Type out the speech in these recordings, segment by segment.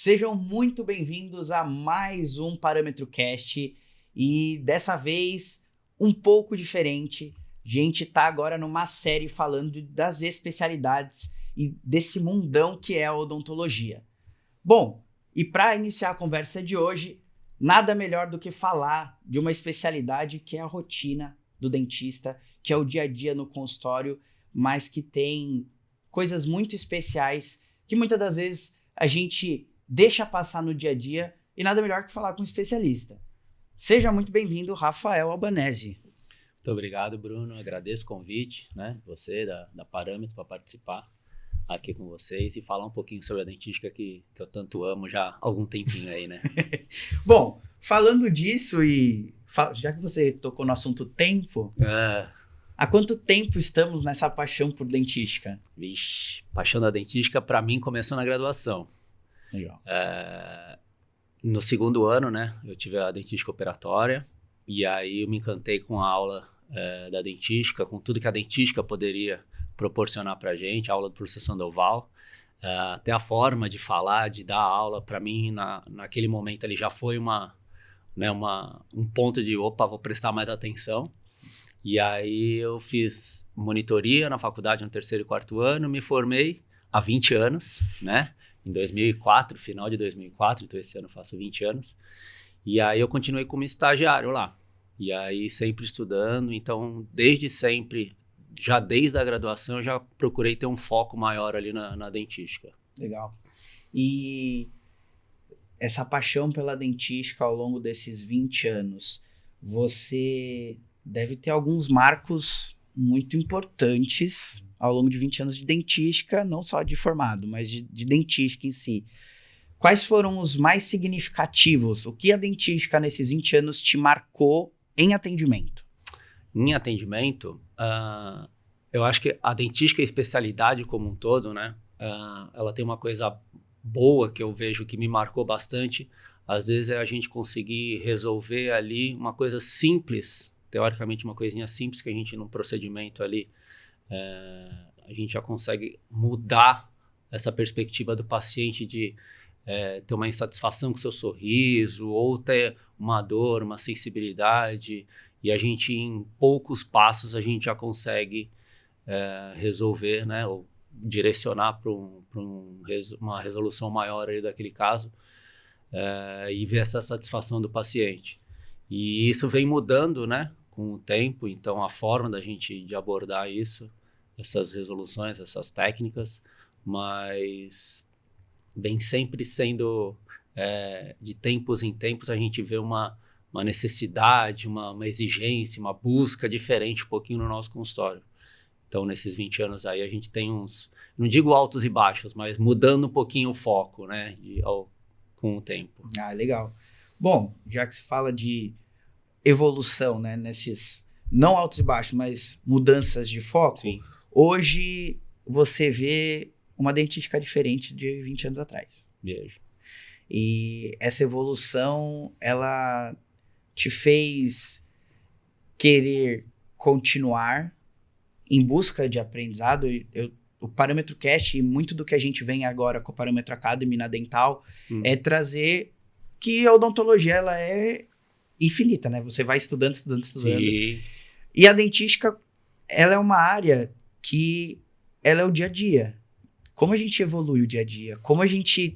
Sejam muito bem-vindos a mais um Parâmetro Cast e dessa vez um pouco diferente. A gente tá agora numa série falando das especialidades e desse mundão que é a odontologia. Bom, e para iniciar a conversa de hoje, nada melhor do que falar de uma especialidade que é a rotina do dentista, que é o dia a dia no consultório, mas que tem coisas muito especiais que muitas das vezes a gente deixa passar no dia a dia e nada melhor que falar com um especialista. Seja muito bem-vindo, Rafael Albanese. Muito obrigado, Bruno. Agradeço o convite, né? Você, da Parâmetro, para participar aqui com vocês e falar um pouquinho sobre a dentística que eu tanto amo já há algum tempinho aí, né? Bom, falando disso e já que você tocou no assunto tempo, há quanto tempo estamos nessa paixão por dentística? Vixe, paixão da dentística para mim começou na graduação. Legal. No segundo ano, né, eu tive a dentística operatória e aí eu me encantei com a aula da dentística, com tudo que a dentística poderia proporcionar para a gente, a aula do professor Sandoval, até a forma de falar, de dar aula, para mim, naquele momento ali já foi um ponto de, opa, vou prestar mais atenção. E aí eu fiz monitoria na faculdade no terceiro e quarto ano, me formei há 20 anos, né? Em 2004, final de 2004, então esse ano eu faço 20 anos. E aí eu continuei como estagiário lá. E aí sempre estudando, então desde sempre, já desde a graduação, eu já procurei ter um foco maior ali na dentística. Legal. E essa paixão pela dentística ao longo desses 20 anos, você deve ter alguns marcos muito importantes ao longo de 20 anos de dentística, não só de formado, mas de dentística em si. Quais foram os mais significativos? O que a dentística nesses 20 anos te marcou em atendimento? Em atendimento, eu acho que a dentística é a especialidade como um todo, né? Ela tem uma coisa boa que eu vejo que me marcou bastante. Às vezes é a gente conseguir resolver ali uma coisa simples, teoricamente uma coisinha simples que a gente num procedimento ali, a gente já consegue mudar essa perspectiva do paciente de ter uma insatisfação com o seu sorriso ou ter uma dor, uma sensibilidade, e a gente em poucos passos a gente já consegue resolver, né, ou direcionar para uma resolução maior aí daquele caso e ver essa satisfação do paciente. E isso vem mudando, né, com o tempo, então a forma da gente de abordar isso, essas resoluções, essas técnicas, mas vem sempre sendo, de tempos em tempos, a gente vê uma necessidade, uma exigência, uma busca diferente um pouquinho no nosso consultório. Então, nesses 20 anos aí, a gente tem uns, não digo altos e baixos, mas mudando um pouquinho o foco, né, com o tempo. Ah, legal. Bom, já que se fala de evolução, né, nesses, não altos e baixos, mas mudanças de foco, sim. Hoje você vê uma dentística diferente de 20 anos atrás. Vejo. E essa evolução, ela te fez querer continuar em busca de aprendizado. O Parâmetro Cast e muito do que a gente vem agora com o Parâmetro Academy na Dental é trazer que a odontologia ela é infinita, né? Você vai estudando. Sim. E a dentística, ela é uma área que ela é o dia a dia. Como a gente evolui o dia a dia? Como a gente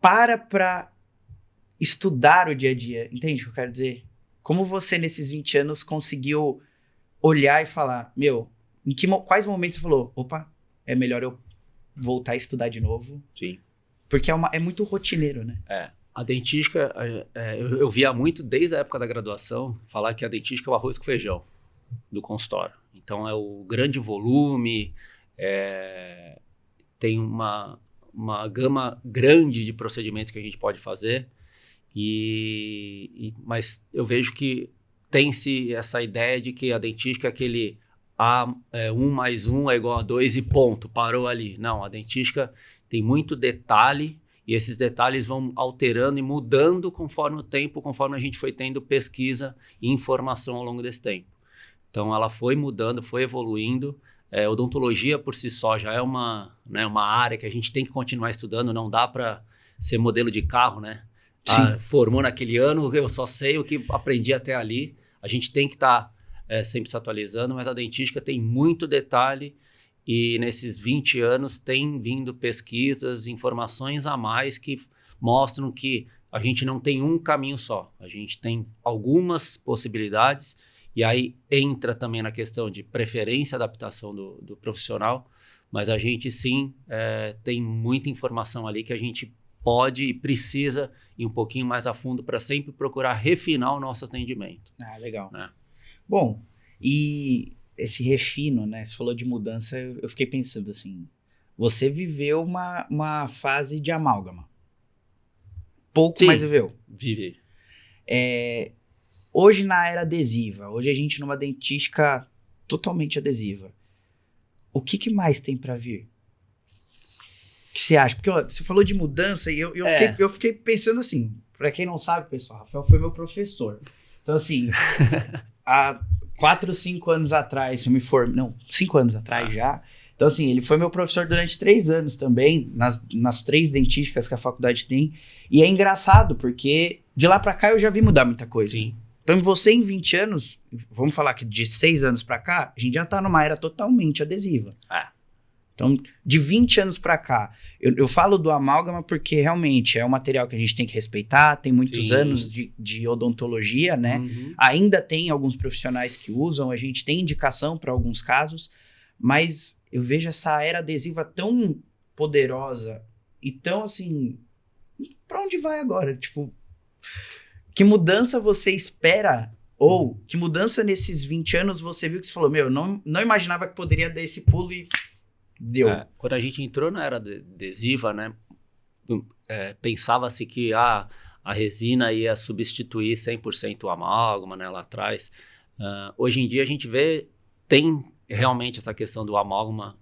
para estudar o dia a dia? Entende o que eu quero dizer? Como você, nesses 20 anos, conseguiu olhar e falar, quais momentos você falou, opa, é melhor eu voltar a estudar de novo? Sim. Porque é muito rotineiro, né? A dentística, eu via muito desde a época da graduação falar que a dentística é o arroz com feijão do consultório. Então é o grande volume, tem uma gama grande de procedimentos que a gente pode fazer, mas eu vejo que tem-se essa ideia de que a dentística é aquele 1 mais 1 é igual a 2 e ponto, parou ali. Não, a dentística tem muito detalhe e esses detalhes vão alterando e mudando conforme o tempo, conforme a gente foi tendo pesquisa e informação ao longo desse tempo. Então ela foi mudando, foi evoluindo. Odontologia por si só já é uma área que a gente tem que continuar estudando, não dá para ser modelo de carro, né? Sim. Formou naquele ano, eu só sei o que aprendi até ali. A gente tem que estar sempre se atualizando, mas a dentística tem muito detalhe e nesses 20 anos tem vindo pesquisas, informações a mais que mostram que a gente não tem um caminho só, a gente tem algumas possibilidades e aí entra também na questão de preferência e adaptação do profissional, mas a gente sim tem muita informação ali que a gente pode e precisa ir um pouquinho mais a fundo para sempre procurar refinar o nosso atendimento. Legal. Né? Bom, e esse refino, né? Você falou de mudança, eu fiquei pensando assim, você viveu uma fase de amálgama. Pouco, Sim, mas viveu. Vive. Hoje na era adesiva, hoje a gente numa dentística totalmente adesiva. O que mais tem para vir? O que você acha? Porque ó, você falou de mudança e eu fiquei pensando assim, para quem não sabe, pessoal, Rafael foi meu professor. Então assim, há 4, 5 anos atrás, eu me formei, não, 5 anos atrás já. Então assim, ele foi meu professor durante 3 anos também, nas 3 dentísticas que a faculdade tem. E é engraçado, porque de lá para cá eu já vi mudar muita coisa. Sim. Então você em 20 anos, vamos falar que de 6 anos para cá, a gente já tá numa era totalmente adesiva. Então, de 20 anos para cá, eu falo do amálgama porque realmente é um material que a gente tem que respeitar, tem muitos anos de odontologia, né? Uhum. Ainda tem alguns profissionais que usam, a gente tem indicação para alguns casos, mas eu vejo essa era adesiva tão poderosa e tão assim, para onde vai agora? Tipo, que mudança você espera? Ou que mudança nesses 20 anos você viu que você falou, meu, não imaginava que poderia dar esse pulo e deu. Quando a gente entrou na era adesiva, né, pensava-se que a resina ia substituir 100% o amálgama, né, lá atrás. Hoje em dia a gente tem realmente essa questão do amálgama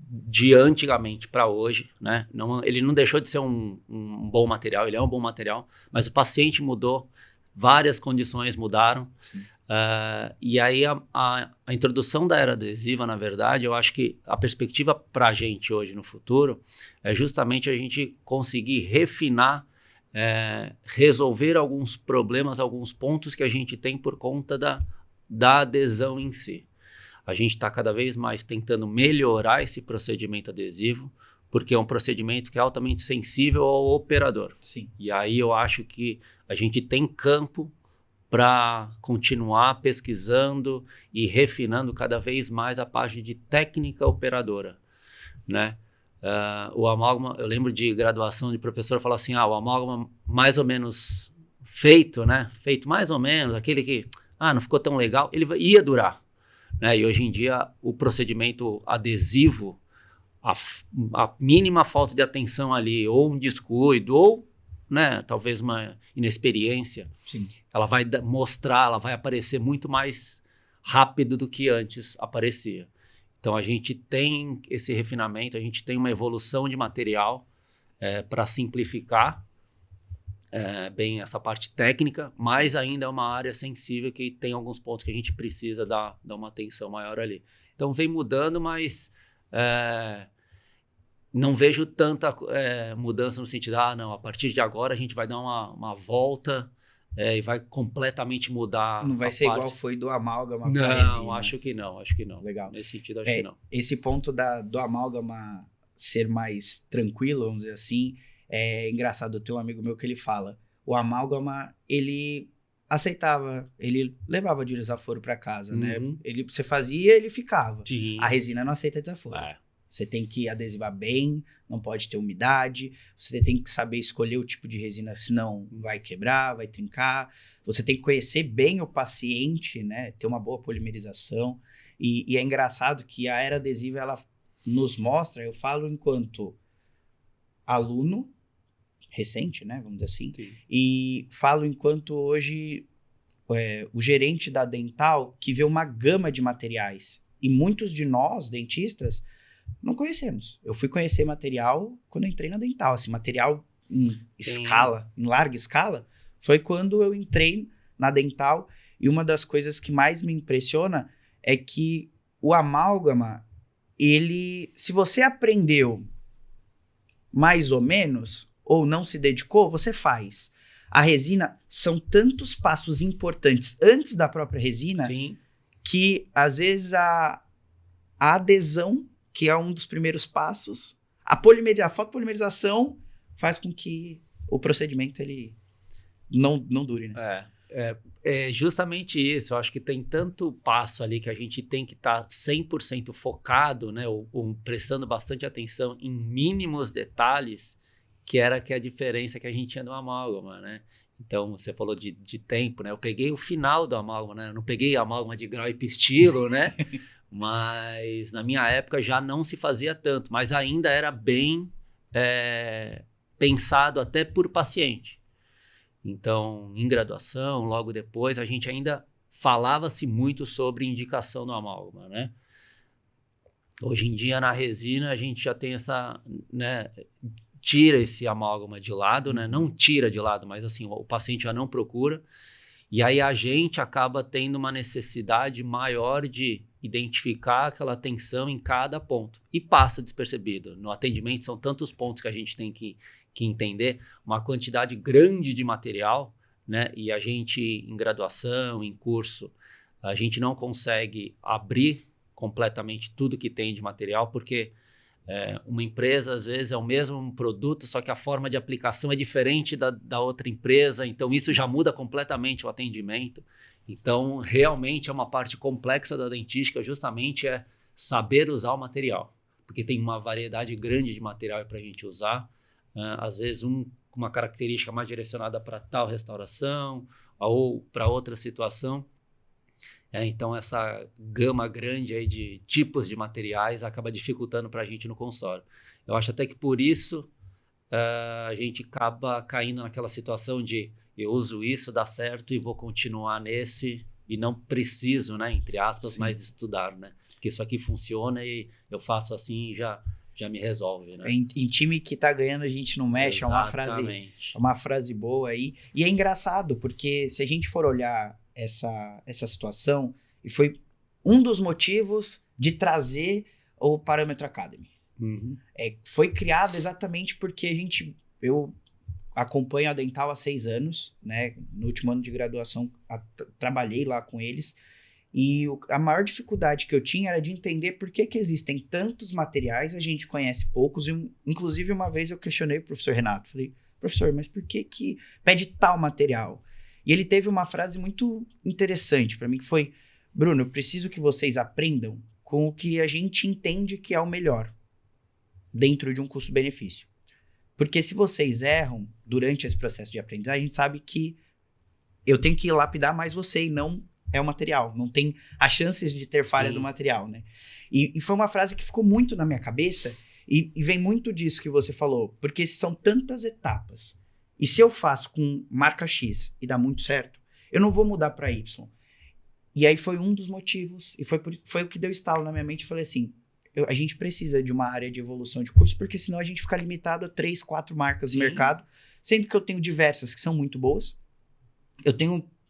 de antigamente para hoje, né? Ele não deixou de ser um bom material, ele é um bom material, mas o paciente mudou, várias condições mudaram. E aí a introdução da era adesiva, na verdade, eu acho que a perspectiva para a gente hoje no futuro é justamente a gente conseguir refinar, resolver alguns problemas, alguns pontos que a gente tem por conta da adesão em si. A gente está cada vez mais tentando melhorar esse procedimento adesivo, porque é um procedimento que é altamente sensível ao operador. Sim. E aí eu acho que a gente tem campo para continuar pesquisando e refinando cada vez mais a parte de técnica operadora, né? O amálgama, eu lembro de graduação de professor falar assim, o amálgama mais ou menos feito, né? Feito mais ou menos, aquele que não ficou tão legal, ele ia durar, né? E hoje em dia o procedimento adesivo, a mínima falta de atenção ali, ou um descuido, ou né, talvez uma inexperiência, Sim. Ela vai mostrar, ela vai aparecer muito mais rápido do que antes aparecia. Então a gente tem esse refinamento, a gente tem uma evolução de material para simplificar bem essa parte técnica, mas ainda é uma área sensível que tem alguns pontos que a gente precisa dar uma atenção maior ali. Então vem mudando, mas não vejo tanta mudança no sentido, não, a partir de agora a gente vai dar uma volta e vai completamente mudar. Não vai ser igual foi do amálgama com a resina. Não, acho que não. Legal. Nesse sentido, acho que não. Esse ponto do amálgama ser mais tranquilo, vamos dizer assim, é engraçado. Eu tenho um amigo meu que ele fala, o amálgama, ele aceitava, ele levava de desaforo para casa, né? Você fazia, ele ficava. Sim. A resina não aceita desaforo. Você tem que adesivar bem, não pode ter umidade, você tem que saber escolher o tipo de resina, senão vai quebrar, vai trincar. Você tem que conhecer bem o paciente, né? Ter uma boa polimerização. E é engraçado que a era adesiva, ela nos mostra, eu falo enquanto aluno, recente, né? Vamos dizer assim. Sim. E falo enquanto hoje o gerente da Dental, que vê uma gama de materiais. E muitos de nós, dentistas, não conhecemos. Eu fui conhecer material quando eu entrei na Dental, assim, material em escala, em larga escala, foi quando eu entrei na Dental, e uma das coisas que mais me impressiona é que o amálgama, se você aprendeu mais ou menos, ou não se dedicou, você faz. A resina são tantos passos importantes antes da própria resina Sim. que, às vezes, a adesão, que é um dos primeiros passos, a fotopolimerização faz com que o procedimento ele não dure, né? É justamente isso. Eu acho que tem tanto passo ali que a gente tem que estar 100% focado, né? Ou prestando bastante atenção em mínimos detalhes, que é a diferença que a gente tinha no amálgama, né? Então, você falou de tempo, né? Eu peguei o final do amálgama, né? Eu não peguei a amálgama de grau e pistilo, né? Mas na minha época já não se fazia tanto, mas ainda era bem pensado até por paciente. Então, em graduação, logo depois, a gente ainda falava-se muito sobre indicação do amálgama, né? Hoje em dia, na resina, a gente já tem essa, né, tira esse amálgama de lado, né? Não tira de lado, mas assim, o paciente já não procura. E aí a gente acaba tendo uma necessidade maior de identificar aquela tensão em cada ponto. E passa despercebido. No atendimento são tantos pontos que a gente tem que entender, uma quantidade grande de material, né? E a gente, em graduação, em curso, a gente não consegue abrir completamente tudo que tem de material, porque uma empresa, às vezes, é o mesmo produto, só que a forma de aplicação é diferente da outra empresa, então isso já muda completamente o atendimento. Então, realmente é uma parte complexa da dentística, justamente é saber usar o material, porque tem uma variedade grande de material para a gente usar, às vezes uma característica mais direcionada para tal restauração ou para outra situação. Então, essa gama grande aí de tipos de materiais acaba dificultando para a gente no consultório. Eu acho até que por isso a gente acaba caindo naquela situação de eu uso isso, dá certo e vou continuar nesse e não preciso, né, entre aspas, Sim. mais estudar, né? Porque isso aqui funciona e eu faço assim e já me resolve, né? Em time que tá ganhando a gente não mexe, Exatamente. é uma frase boa aí. E é engraçado, porque se a gente for olhar essa situação, e foi um dos motivos de trazer o Parâmetro Academy. Uhum. Foi criado exatamente porque eu acompanho a Dental há 6 anos, né? No último ano de graduação, trabalhei lá com eles. E a maior dificuldade que eu tinha era de entender por que existem tantos materiais, a gente conhece poucos. Inclusive, uma vez eu questionei o professor Renato. Falei, professor, mas por que pede tal material? E ele teve uma frase muito interessante para mim, que foi, Bruno, eu preciso que vocês aprendam com o que a gente entende que é o melhor dentro de um custo-benefício. Porque se vocês erram durante esse processo de aprendizagem, a gente sabe que eu tenho que lapidar mais você e não é o material. Não tem as chances de ter falha do material, né? E foi uma frase que ficou muito na minha cabeça e vem muito disso que você falou. Porque são tantas etapas. E se eu faço com marca X e dá muito certo, eu não vou mudar para Y. E aí foi um dos motivos, e foi o que deu estalo na minha mente. Eu falei assim, a gente precisa de uma área de evolução de curso, porque senão a gente fica limitado a 3, 4 marcas no mercado, sendo que eu tenho diversas que são muito boas.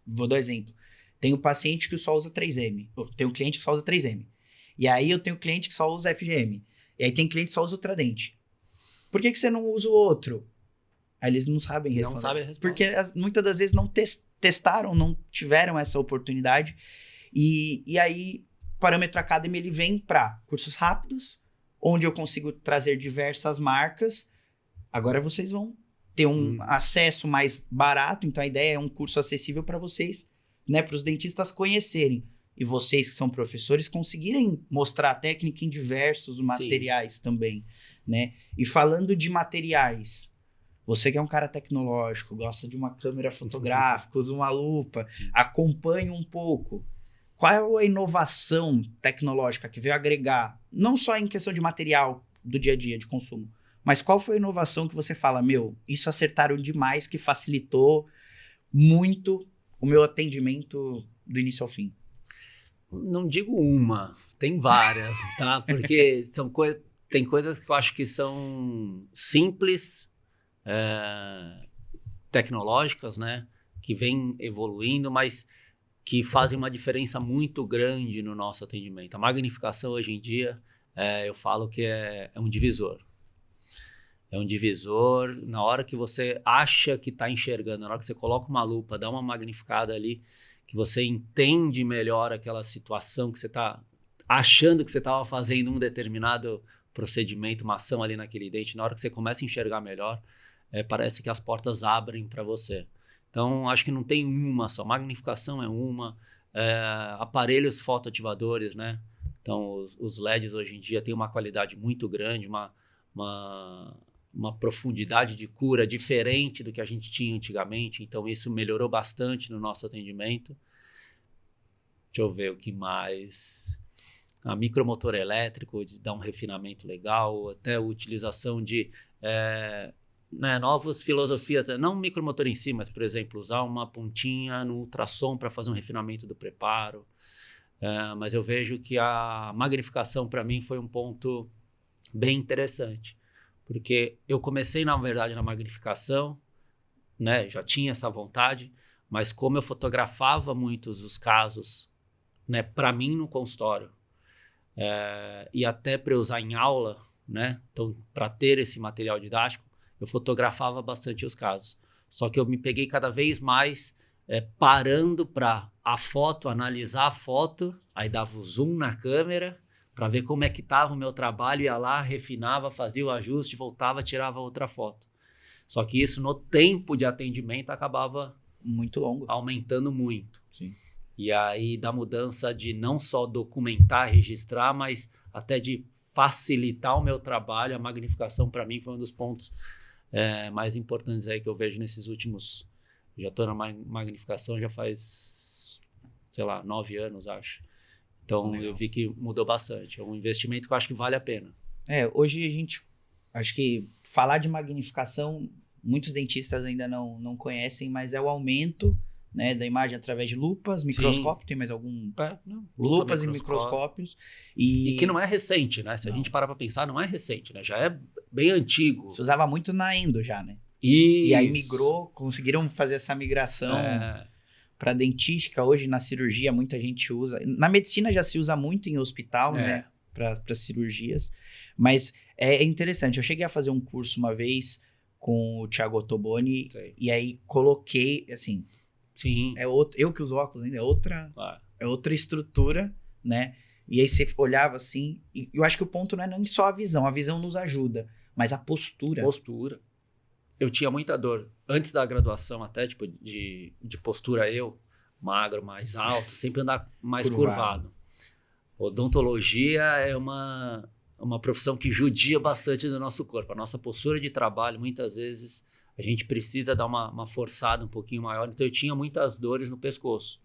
Vou dar um exemplo, tenho paciente que só usa 3M, eu tenho cliente que só usa 3M, e aí eu tenho cliente que só usa FGM, e aí tem cliente que só usa Ultradente. Por que você não usa o outro? Aí eles não sabem responder. Não sabem responder. Porque muitas das vezes não testaram, não tiveram essa oportunidade. E aí, o Parâmetro Academy ele vem para cursos rápidos, onde eu consigo trazer diversas marcas. Agora vocês vão ter um acesso mais barato. Então, a ideia é um curso acessível para vocês, né, para os dentistas conhecerem. E vocês que são professores conseguirem mostrar a técnica em diversos materiais também, né? E falando de materiais... Você que é um cara tecnológico, gosta de uma câmera fotográfica, usa uma lupa, acompanha um pouco. Qual é a inovação tecnológica que veio agregar, não só em questão de material do dia a dia de consumo, mas qual foi a inovação que você fala, isso acertaram demais, que facilitou muito o meu atendimento do início ao fim? Não digo uma, tem várias, tá? Porque tem coisas que eu acho que são simples, tecnológicas, né, que vêm evoluindo, mas que fazem uma diferença muito grande no nosso atendimento. A magnificação hoje em dia, eu falo que é um divisor. É um divisor. Na hora que você acha que está enxergando, na hora que você coloca uma lupa, dá uma magnificada ali, que você entende melhor aquela situação que você está achando que você estava fazendo um determinado procedimento, uma ação ali naquele dente, na hora que você começa a enxergar melhor, parece que as portas abrem para você. Então, acho que não tem uma só. Magnificação é uma, aparelhos fotoativadores, né? Então, os LEDs hoje em dia têm uma qualidade muito grande, uma profundidade de cura diferente do que a gente tinha antigamente. Então, isso melhorou bastante no nosso atendimento. Deixa eu ver o que mais. A micromotor elétrico dá um refinamento legal, até a utilização de novas filosofias, não micromotor em si, mas, por exemplo, usar uma pontinha no ultrassom para fazer um refinamento do preparo. Mas eu vejo que a magnificação, para mim, foi um ponto bem interessante, porque eu comecei, na verdade, na magnificação, né, já tinha essa vontade, mas como eu fotografava muitos os casos, né, para mim no consultório, e até para eu usar em aula, né, então, para ter esse material didático, eu fotografava bastante os casos. Só que eu me peguei cada vez mais parando para a foto, analisar a foto, aí dava o zoom na câmera para ver como é que estava o meu trabalho, ia lá, refinava, fazia o ajuste, voltava, tirava outra foto. Só que isso no tempo de atendimento acabava muito longo, aumentando muito. Sim. E aí da mudança de não só documentar, registrar, mas até de facilitar o meu trabalho, a magnificação para mim foi um dos pontos mais importantes aí que eu vejo nesses últimos... Já estou na magnificação já faz, sei lá, 9 anos, acho. Então, legal. Eu vi que mudou bastante. É um investimento que eu acho que vale a pena. Hoje a gente... Acho que falar de magnificação, muitos dentistas ainda não conhecem, mas é o aumento, né, da imagem através de lupas, microscópio. Sim. Tem mais algum? Não. Lupas e microscópios. E que não é recente, né? Se a gente parar para pensar, não é recente, né? Já é bem antigo. Se usava muito na endo já, né? Isso. E aí migrou, conseguiram fazer essa migração para dentística. Hoje na cirurgia muita gente usa. Na medicina já se usa muito em hospital, né? Para cirurgias. Mas é interessante. Eu cheguei a fazer um curso uma vez com o Thiago Ottoboni. Sei. E aí coloquei, assim... Sim. Eu que uso óculos ainda, é outra estrutura, né? E aí você olhava assim... E eu acho que o ponto não é nem só a visão nos ajuda, mas a postura. Eu tinha muita dor. Antes da graduação até, tipo, de postura magro, mais alto, sempre andar mais curvado. Odontologia é uma profissão que judia bastante do nosso corpo. A nossa postura de trabalho, muitas vezes, a gente precisa dar uma forçada um pouquinho maior. Então, eu tinha muitas dores no pescoço,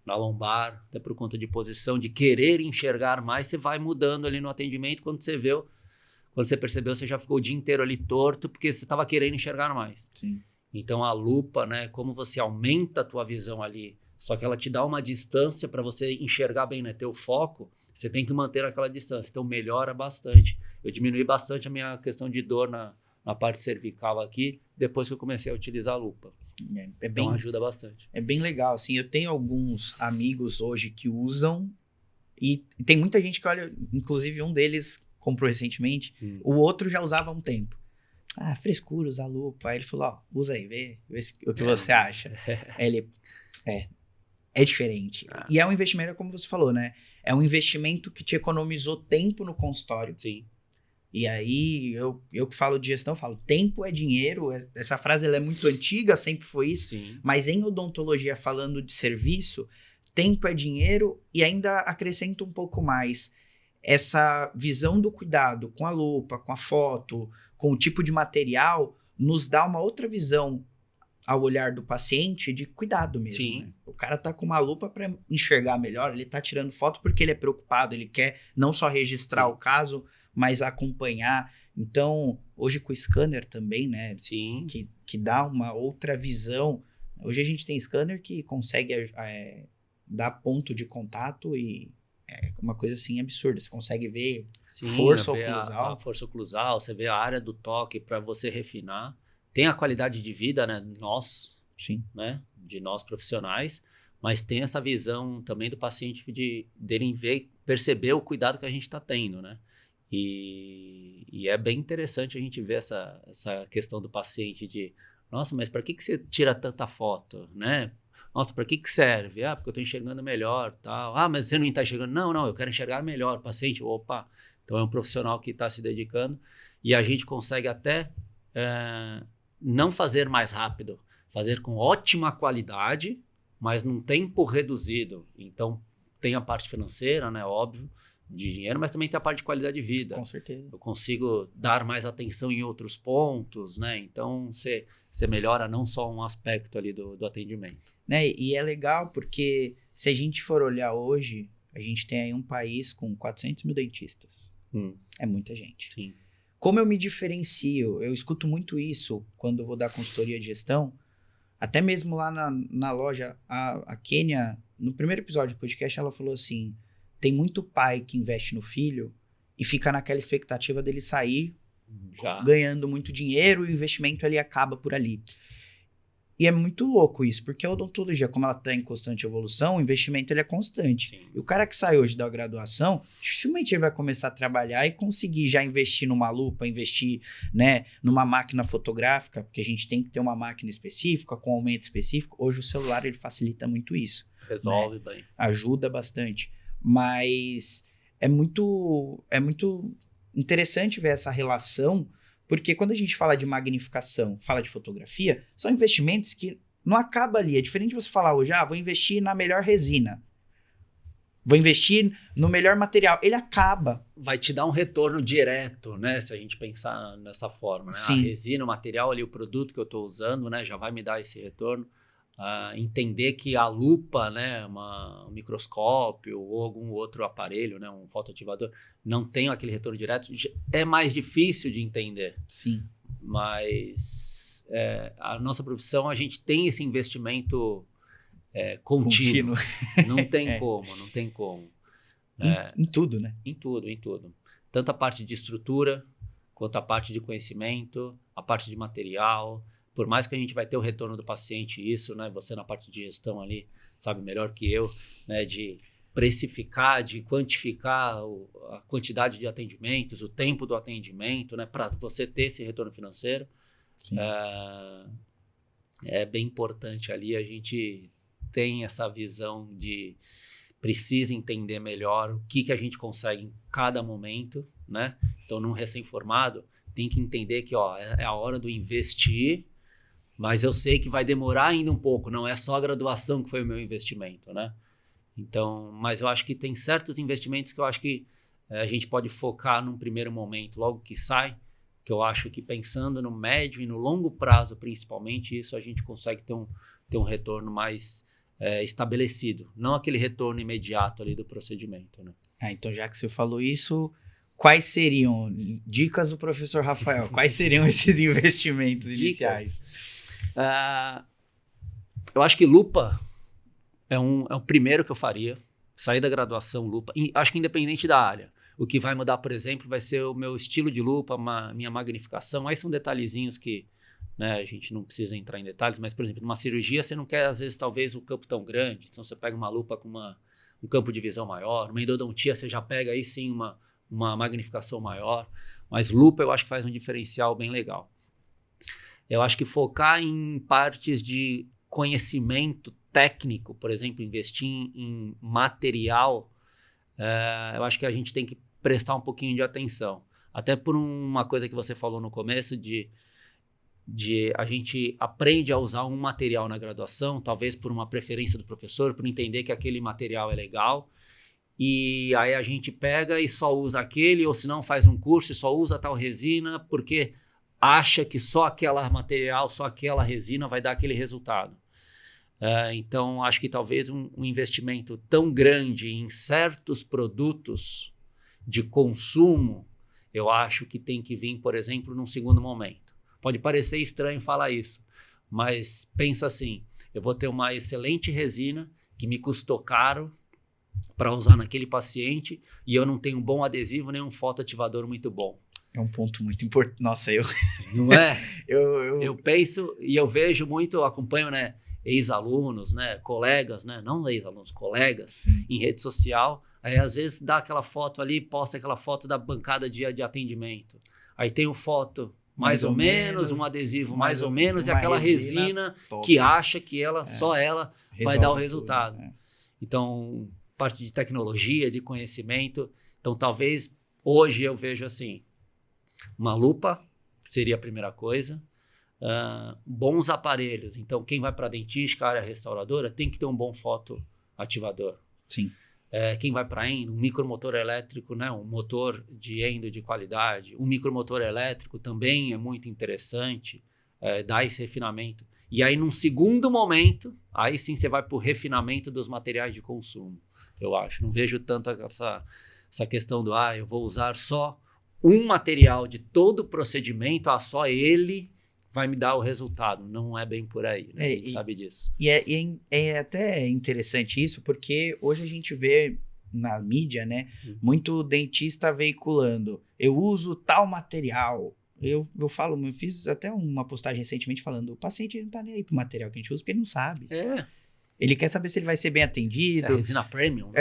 na lombar, até por conta de posição, de querer enxergar mais. Você vai mudando ali no atendimento, quando você percebeu, você já ficou o dia inteiro ali torto, porque você estava querendo enxergar mais. Sim. Então, a lupa, né, como você aumenta a tua visão ali, só que ela te dá uma distância para você enxergar bem, né, ter o foco, você tem que manter aquela distância. Então, melhora bastante. Eu diminui bastante a minha questão de dor na parte cervical aqui, depois que eu comecei a utilizar a lupa. Então, ajuda bastante. É bem legal, assim, eu tenho alguns amigos hoje que usam, e tem muita gente que olha, inclusive um deles... comprou recentemente, o outro já usava há um tempo. Frescura, usar lupa. Aí ele falou, usa aí, vê o que você acha. Aí ele, é diferente. E é um investimento, como você falou, né? É um investimento que te economizou tempo no consultório. Sim. E aí, eu que falo de gestão, eu falo, tempo é dinheiro. Essa frase ela é muito antiga, sempre foi isso. Sim. Mas em odontologia, falando de serviço, tempo é dinheiro e ainda acrescenta um pouco mais. Essa visão do cuidado com a lupa, com a foto, com o tipo de material, nos dá uma outra visão ao olhar do paciente de cuidado mesmo. Sim. Né? O cara tá com uma lupa para enxergar melhor, ele tá tirando foto porque ele é preocupado, ele quer não só registrar o caso, mas acompanhar. Então, hoje com o scanner também, né? Sim. Que dá uma outra visão. Hoje a gente tem scanner que consegue dar ponto de contato e é uma coisa assim absurda. Você consegue ver força oclusal. A força oclusal, você vê a área do toque para você refinar. Tem a qualidade de vida, né? Né? De nós profissionais, mas tem essa visão também do paciente dele perceber o cuidado que a gente está tendo, né? E é bem interessante a gente ver essa questão do paciente de, nossa, mas para que você tira tanta foto, né? Nossa, para que serve? Ah, porque eu estou enxergando melhor, tal. Ah, mas você não está enxergando? Não, eu quero enxergar melhor. O paciente, opa, então é um profissional que está se dedicando e a gente consegue até não fazer mais rápido, fazer com ótima qualidade, mas num tempo reduzido. Então, tem a parte financeira, né, óbvio, de dinheiro, mas também tem a parte de qualidade de vida. Com certeza. Eu consigo dar mais atenção em outros pontos, né? Então, você melhora não só um aspecto ali do atendimento. Né? E é legal porque se a gente for olhar hoje, a gente tem aí um país com 400 mil dentistas. É muita gente. Sim. Como eu me diferencio? Eu escuto muito isso quando eu vou dar consultoria de gestão. Até mesmo lá na loja, a Kênia, no primeiro episódio do podcast, ela falou assim, tem muito pai que investe no filho e fica naquela expectativa dele sair ganhando muito dinheiro e o investimento ali acaba por ali. E é muito louco isso, porque a odontologia, como ela está em constante evolução, o investimento ele é constante. Sim. E o cara que sai hoje da graduação, dificilmente ele vai começar a trabalhar e conseguir já investir numa lupa, investir, né, numa máquina fotográfica, porque a gente tem que ter uma máquina específica, com aumento específico. Hoje o celular ele facilita muito isso. Resolve, né? Bem. Ajuda bastante. Mas é muito interessante ver essa relação, porque quando a gente fala de magnificação, fala de fotografia, são investimentos que não acaba ali. É diferente de você falar hoje, vou investir na melhor resina, vou investir no melhor material. Ele acaba. Vai te dar um retorno direto, né? Se a gente pensar nessa forma, né? Sim. A resina, o material ali, o produto que eu estou usando, né? Já vai me dar esse retorno. Entender que a lupa, né, um microscópio ou algum outro aparelho, né, um fotoativador, não tem aquele retorno direto, é mais difícil de entender. Sim. Mas a nossa profissão, a gente tem esse investimento contínuo. Não tem como, não tem como. Em tudo, né? Em tudo. Tanto a parte de estrutura, quanto a parte de conhecimento, a parte de material. Por mais que a gente vai ter o retorno do paciente, isso, né? Você na parte de gestão ali sabe melhor que eu, né? De precificar, de quantificar a quantidade de atendimentos, o tempo do atendimento, né? Para você ter esse retorno financeiro. Sim. É bem importante ali. A gente tem essa visão de precisa entender melhor o que a gente consegue em cada momento, né? Então, num recém-formado, tem que entender que é a hora do investir. Mas eu sei que vai demorar ainda um pouco, não é só a graduação que foi o meu investimento, né? Então, mas eu acho que tem certos investimentos que eu acho que a gente pode focar num primeiro momento, logo que sai, que eu acho que pensando no médio e no longo prazo, principalmente, isso a gente consegue ter um retorno mais estabelecido, não aquele retorno imediato ali do procedimento, né? Então já que você falou isso, quais seriam, dicas do professor Rafael, quais seriam esses investimentos iniciais? Eu acho que lupa é o primeiro que eu faria. Sair da graduação, lupa. Acho que independente da área. O que vai mudar, por exemplo, vai ser o meu estilo de lupa, minha magnificação. Aí são detalhezinhos que, né, a gente não precisa entrar em detalhes. Mas, por exemplo, numa cirurgia você não quer, às vezes, talvez o campo tão grande. Então você pega uma lupa com um campo de visão maior. Numa endodontia você já pega aí sim uma magnificação maior. Mas lupa eu acho que faz um diferencial bem legal. Eu acho que focar em partes de conhecimento técnico, por exemplo, investir em material, eu acho que a gente tem que prestar um pouquinho de atenção. Até por uma coisa que você falou no começo, de a gente aprende a usar um material na graduação, talvez por uma preferência do professor, por entender que aquele material é legal, e aí a gente pega e só usa aquele, ou se não faz um curso e só usa tal resina, porque acha que só aquele material, só aquela resina vai dar aquele resultado. Então, acho que talvez um investimento tão grande em certos produtos de consumo, eu acho que tem que vir, por exemplo, num segundo momento. Pode parecer estranho falar isso, mas pensa assim, eu vou ter uma excelente resina que me custou caro para usar naquele paciente e eu não tenho um bom adesivo nem um fotoativador muito bom. É um ponto muito importante. Nossa, Não é? eu penso e eu vejo muito, eu acompanho, né? ex-alunos, né, colegas, né, não ex-alunos, colegas, Sim. em rede social. Aí, às vezes, dá aquela foto ali, posta aquela foto da bancada de atendimento. Aí tem uma foto mais ou menos, um adesivo mais ou menos, e aquela resina que acha que só ela vai dar o resultado. Tudo, né? Então, parte de tecnologia, de conhecimento. Então, talvez, hoje eu vejo assim, uma lupa seria a primeira coisa. Bons aparelhos. Então, quem vai para a dentística, área restauradora, tem que ter um bom fotoativador. Sim. Quem vai para endo, um micromotor elétrico, né? Um motor de endo de qualidade. Um micromotor elétrico também é muito interessante, dá esse refinamento. E aí, num segundo momento, aí sim você vai para o refinamento dos materiais de consumo, eu acho. Não vejo tanto essa questão do, eu vou usar só um material de todo o procedimento, só ele vai me dar o resultado. Não é bem por aí, né? A gente sabe disso. E é até interessante isso, porque hoje a gente vê na mídia, né, muito dentista veiculando, eu uso tal material. Eu fiz até uma postagem recentemente falando, o paciente não tá nem aí pro material que a gente usa, porque ele não sabe. Ele quer saber se ele vai ser bem atendido. Isso é resina premium.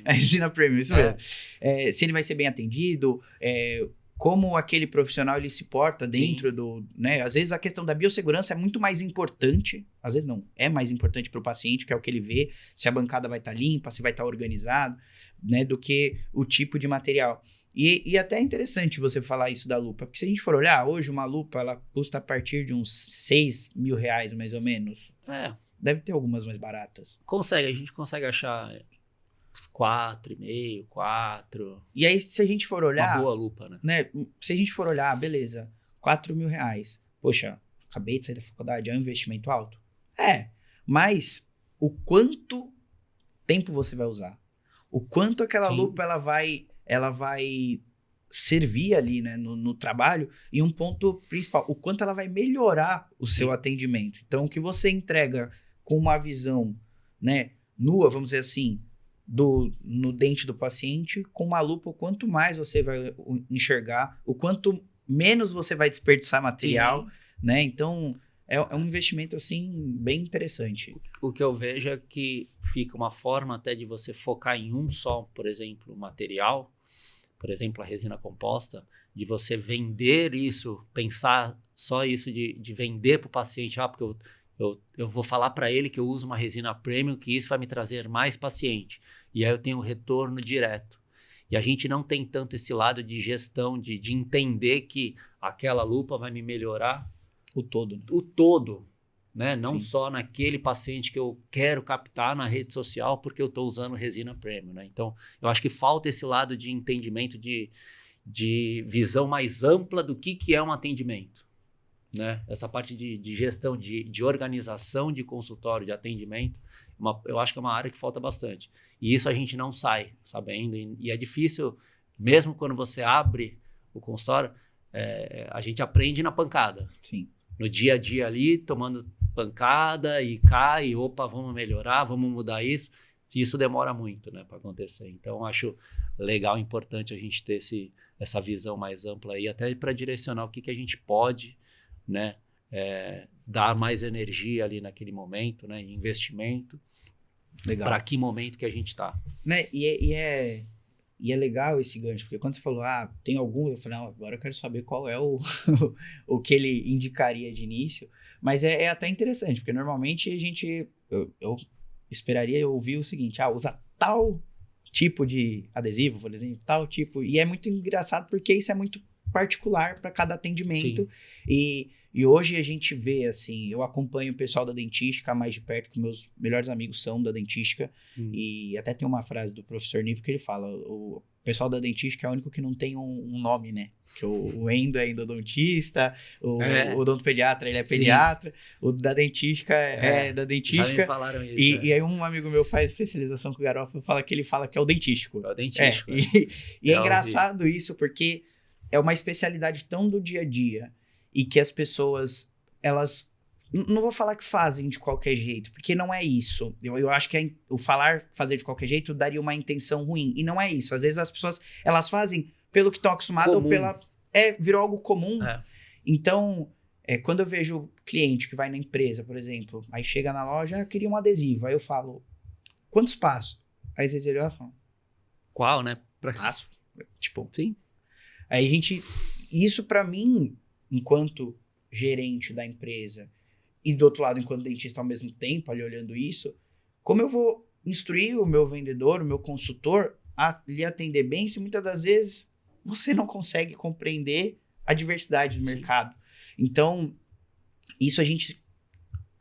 A resina premium, isso mesmo. Se ele vai ser bem atendido, como aquele profissional ele se porta dentro do, né? Às vezes a questão da biossegurança é muito mais importante, às vezes não, é mais importante para o paciente, que é o que ele vê, se a bancada vai estar limpa, se vai estar organizado, né? Do que o tipo de material. E até é interessante você falar isso da lupa, porque se a gente for olhar, hoje uma lupa, ela custa a partir de uns 6 mil reais, mais ou menos. Deve ter algumas mais baratas. A gente consegue achar 4,5, 4. E aí, se a gente for olhar... Uma boa lupa, né? Se a gente for olhar, beleza, 4 mil reais. Poxa, acabei de sair da faculdade, é um investimento alto? Mas o quanto tempo você vai usar? O quanto aquela lupa ela vai servir ali, né, no trabalho, e um ponto principal, o quanto ela vai melhorar o seu atendimento. Então, o que você entrega com uma visão, né, nua, vamos dizer assim, no dente do paciente, com uma lupa, o quanto mais você vai enxergar, o quanto menos você vai desperdiçar material, né? Então, é um investimento, assim, bem interessante. O que eu vejo é que fica uma forma até de você focar em um só, por exemplo, material, por exemplo, a resina composta, de você vender isso, pensar só isso de vender para o paciente, porque eu vou falar para ele que eu uso uma resina premium, que isso vai me trazer mais paciente. E aí eu tenho um retorno direto. E a gente não tem tanto esse lado de gestão, de entender que aquela lupa vai me melhorar o todo. O todo, né? Não só naquele paciente que eu quero captar na rede social porque eu estou usando resina premium, né? Então, eu acho que falta esse lado de entendimento, de visão mais ampla do que é um atendimento. Né? Essa parte de gestão, de organização de consultório, de atendimento, eu acho que é uma área que falta bastante. E isso a gente não sai sabendo, e é difícil, mesmo quando você abre o consultório, a gente aprende na pancada. Sim. No dia a dia ali, tomando pancada e cai, opa, vamos melhorar, vamos mudar isso. E isso demora muito, né, para acontecer. Então, acho legal, importante a gente ter essa visão mais ampla aí, até para direcionar o que a gente pode, né, dar mais energia ali naquele momento, né, investimento, para que momento que a gente está. Né, e é legal esse gancho, porque quando você falou, tem algum, eu falei, não, agora eu quero saber qual é o que ele indicaria de início, mas é até interessante, porque normalmente eu esperaria ouvir o seguinte, usa tal tipo de adesivo, por exemplo, tal tipo, e é muito engraçado porque isso é muito particular para cada atendimento. E hoje a gente vê, assim, eu acompanho o pessoal da dentística mais de perto, que meus melhores amigos são da dentística, e até tem uma frase do professor Nível que ele fala, o pessoal da dentística é o único que não tem um nome, né? Que o endo é endodontista, o odontopediatra ele é pediatra, o da dentística é da dentística. Já me falaram isso. E aí um amigo meu faz especialização com o Garofa, fala que ele fala que é o dentístico. É o dentístico. E é engraçado isso, porque é uma especialidade tão do dia a dia, e que as pessoas, elas, não vou falar que fazem de qualquer jeito, porque não é isso. Eu acho que o fazer de qualquer jeito daria uma intenção ruim, e não é isso. Às vezes as pessoas, elas fazem pelo que estão acostumadas, ou virou algo comum. Então, Quando eu vejo cliente que vai na empresa, por exemplo, aí chega na loja, queria um adesivo. Aí eu falo, quantos passos? Aí vocês olham e falam, Qual, né? passo. Tipo, Sim. aí isso pra mim, enquanto gerente da empresa e do outro lado, enquanto dentista ao mesmo tempo, ali olhando isso, como eu vou instruir o meu vendedor, o meu consultor a lhe atender bem se muitas das vezes você não consegue compreender a diversidade do mercado. Então, isso a gente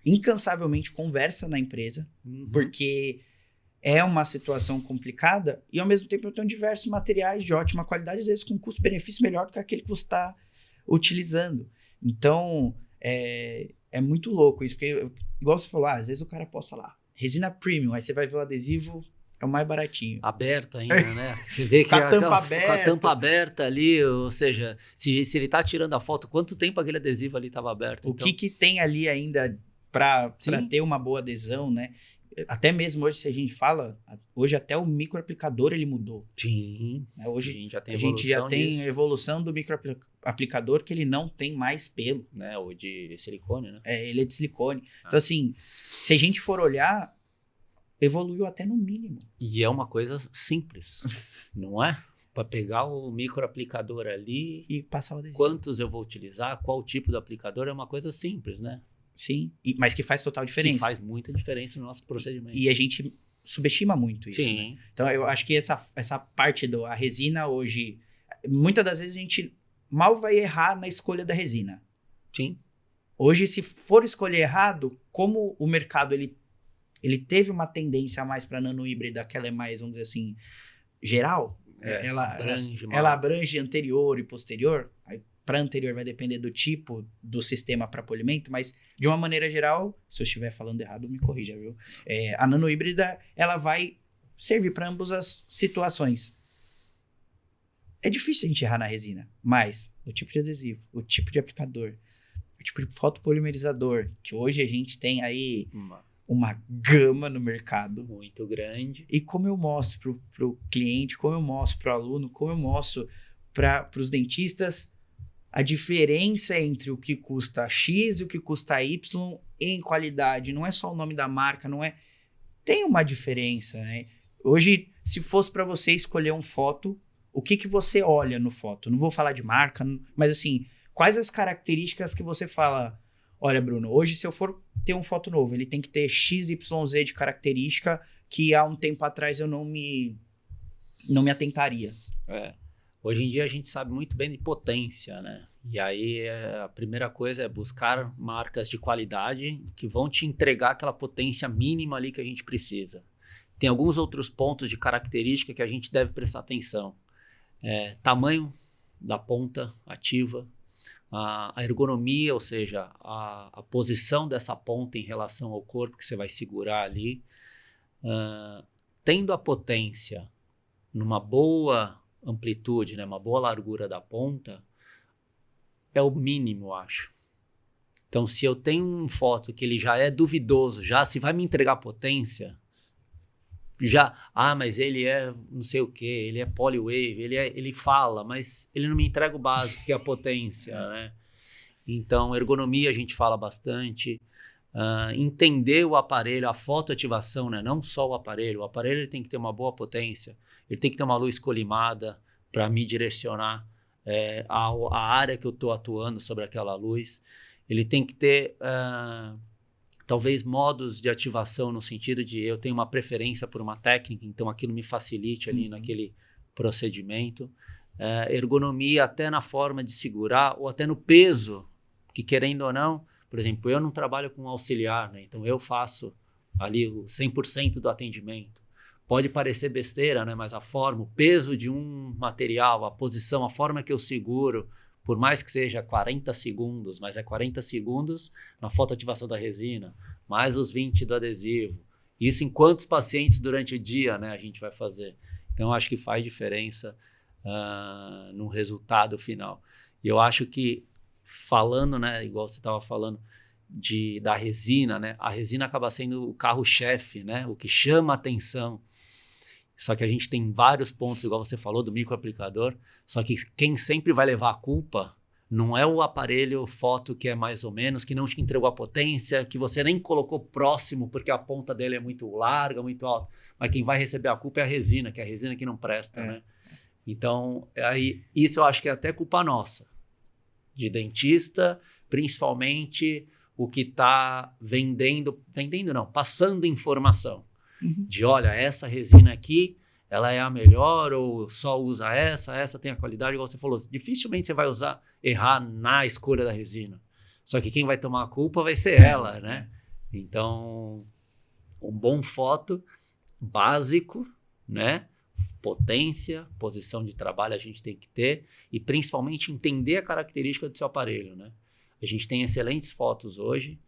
incansavelmente conversa na empresa, porque é uma situação complicada e, ao mesmo tempo, eu tenho diversos materiais de ótima qualidade, às vezes com custo-benefício melhor do que aquele que você está utilizando. Então, é muito louco isso, porque, igual você falou, às vezes o cara posta lá, resina premium, aí você vai ver o adesivo, é o mais baratinho. Aberto ainda, né? Você vê que Com a tampa aberta. Com a tampa aberta ali, ou seja, se ele tá tirando a foto, quanto tempo aquele adesivo ali estava aberto? O que tem ali ainda para ter uma boa adesão, né? Até mesmo hoje, se a gente fala, hoje até o microaplicador ele mudou. Sim. Né? Hoje a gente já tem a evolução do microaplicador que ele não tem mais pelo. Né? Ou de silicone, né? Ele é de silicone. Então, assim, se a gente for olhar, evoluiu até no mínimo. E é uma coisa simples, não é? Para pegar o microaplicador ali e passar o adesivo. Quantos eu vou utilizar, qual tipo do aplicador, é uma coisa simples, né? Sim, mas que faz total diferença. Que faz muita diferença no nosso procedimento. E a gente subestima muito isso. Sim. Né? Então, eu acho que essa parte da resina hoje, muitas das vezes a gente mal vai errar na escolha da resina. Sim. Hoje, se for escolher errado, como o mercado ele teve uma tendência a mais para nano híbrida, que ela é mais, vamos dizer assim, geral, ela abrange anterior e posterior. Para anterior vai depender do tipo do sistema para polimento, mas de uma maneira geral, se eu estiver falando errado, me corrija, viu? A nano híbrida, ela vai servir para ambas as situações. É difícil a gente errar na resina, mas o tipo de adesivo, o tipo de aplicador, o tipo de fotopolimerizador, que hoje a gente tem aí uma gama no mercado. Muito grande. E como eu mostro para o cliente, como eu mostro para o aluno, como eu mostro para os dentistas, a diferença entre o que custa X e o que custa Y em qualidade. Não é só o nome da marca, não é... Tem uma diferença, né? Hoje, se fosse para você escolher uma foto, o que você olha no foto? Não vou falar de marca, mas assim, quais as características que você fala... Olha, Bruno, hoje se eu for ter um foto novo, ele tem que ter XYZ de característica que há um tempo atrás eu não me atentaria. Hoje em dia a gente sabe muito bem de potência, né? E aí a primeira coisa é buscar marcas de qualidade que vão te entregar aquela potência mínima ali que a gente precisa. Tem alguns outros pontos de característica que a gente deve prestar atenção. Tamanho da ponta ativa, a ergonomia, ou seja, a posição dessa ponta em relação ao corpo que você vai segurar ali. Tendo a potência numa boa amplitude, né, uma boa largura da ponta, é o mínimo, eu acho. Então, se eu tenho uma foto que ele já é duvidoso, já se vai me entregar potência, mas ele é não sei o que, ele é polywave, ele fala, mas ele não me entrega o básico, que é a potência, né? Então, ergonomia a gente fala bastante, entender o aparelho, a fotoativação, né? Não só o aparelho ele tem que ter uma boa potência, ele tem que ter uma luz colimada para me direcionar a área que eu estou atuando sobre aquela luz. Ele tem que ter, talvez, modos de ativação no sentido de eu tenho uma preferência por uma técnica, então aquilo me facilite ali naquele procedimento. Ergonomia até na forma de segurar ou até no peso, que querendo ou não, por exemplo, eu não trabalho com auxiliar, né? Então eu faço ali o 100% do atendimento. Pode parecer besteira, né? Mas a forma, o peso de um material, a posição, a forma que eu seguro, por mais que seja 40 segundos, mas é 40 segundos na fotoativação da resina, mais os 20 do adesivo. Isso em quantos pacientes durante o dia, né, a gente vai fazer. Então, eu acho que faz diferença no resultado final. E eu acho que, falando, né, igual você estava falando, da resina, né, a resina acaba sendo o carro-chefe, né, o que chama a atenção. Só que a gente tem vários pontos, igual você falou, do microaplicador, só que quem sempre vai levar a culpa Não é o aparelho foto que é mais ou menos, que não te entregou a potência, que você nem colocou próximo porque a ponta dele é muito larga, muito alta. Mas quem vai receber a culpa é a resina, que é a resina que não presta, né? Então, aí, isso eu acho que é até culpa nossa, de dentista, principalmente o que está passando informação. De, olha, essa resina aqui, ela é a melhor, ou só usa essa tem a qualidade, igual você falou. Dificilmente você vai errar na escolha da resina. Só que quem vai tomar a culpa vai ser ela, né? Então, um bom foto básico, né? Potência, posição de trabalho a gente tem que ter, e principalmente entender a característica do seu aparelho, né? A gente tem excelentes fotos hoje,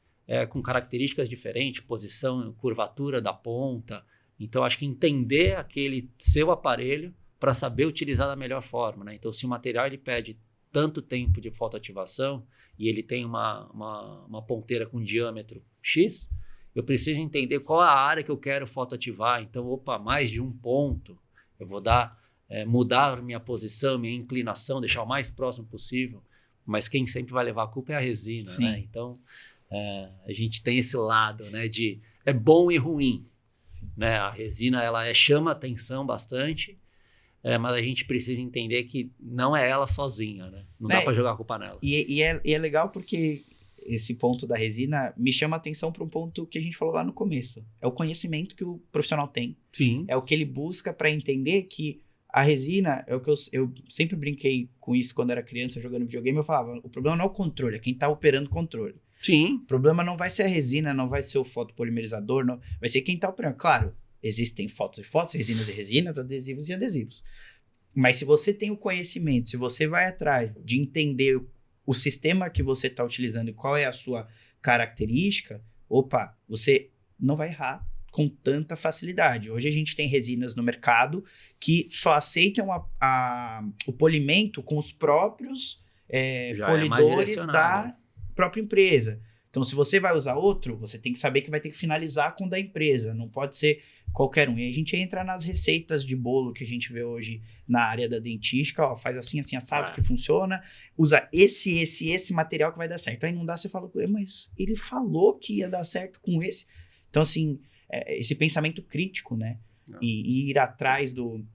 com características diferentes, posição, curvatura da ponta. Então, acho que entender aquele seu aparelho para saber utilizar da melhor forma, né? Então, se o material ele pede tanto tempo de fotoativação e ele tem uma ponteira com diâmetro X, eu preciso entender qual a área que eu quero fotoativar. Então, mais de um ponto, eu vou mudar minha posição, minha inclinação, deixar o mais próximo possível. Mas quem sempre vai levar a culpa é a resina, né? Então, a gente tem esse lado, né, de é bom e ruim. Né? A resina ela chama atenção bastante, mas a gente precisa entender que não é ela sozinha, né? Não dá para jogar a culpa nela. E é legal porque esse ponto da resina me chama atenção para um ponto que a gente falou lá no começo. É o conhecimento que o profissional tem. Sim. É o que ele busca para entender que a resina, é o que eu sempre brinquei com isso quando era criança jogando videogame. Eu falava, o problema não é o controle, é quem está operando o controle. Sim. O problema não vai ser a resina, não vai ser o fotopolimerizador, não, vai ser quem está operando. Claro, existem fotos e fotos, resinas e resinas, adesivos e adesivos. Mas se você tem o conhecimento, se você vai atrás de entender o sistema que você está utilizando e qual é a sua característica, você não vai errar com tanta facilidade. Hoje a gente tem resinas no mercado que só aceitam o polimento com os próprios polidores da própria empresa. Então, se você vai usar outro, você tem que saber que vai ter que finalizar com o da empresa, não pode ser qualquer um. E a gente entra nas receitas de bolo que a gente vê hoje na área da dentística, faz assim, assado, que funciona, usa esse material que vai dar certo. Aí não dá, você fala, mas ele falou que ia dar certo com esse. Então, assim, esse pensamento crítico, né? E ir atrás do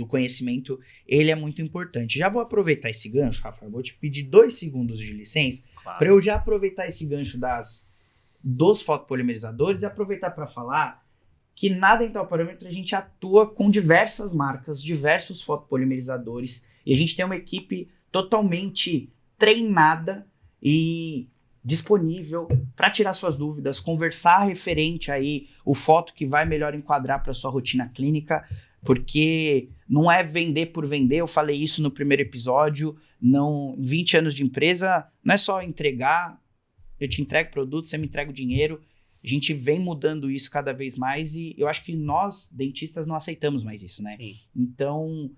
conhecimento, ele é muito importante. Já vou aproveitar esse gancho, Rafa, eu vou te pedir 2 segundos de licença, para eu já aproveitar esse gancho dos fotopolimerizadores e aproveitar para falar que na Dental Parâmetro a gente atua com diversas marcas, diversos fotopolimerizadores, e a gente tem uma equipe totalmente treinada e disponível para tirar suas dúvidas, conversar referente aí o foto que vai melhor enquadrar para sua rotina clínica, porque não é vender por vender. Eu falei isso no primeiro episódio. Não, em 20 anos de empresa, não é só entregar, eu te entrego produto, você me entrega o dinheiro. A gente vem mudando isso cada vez mais e eu acho que nós, dentistas, não aceitamos mais isso, né? Sim. Então,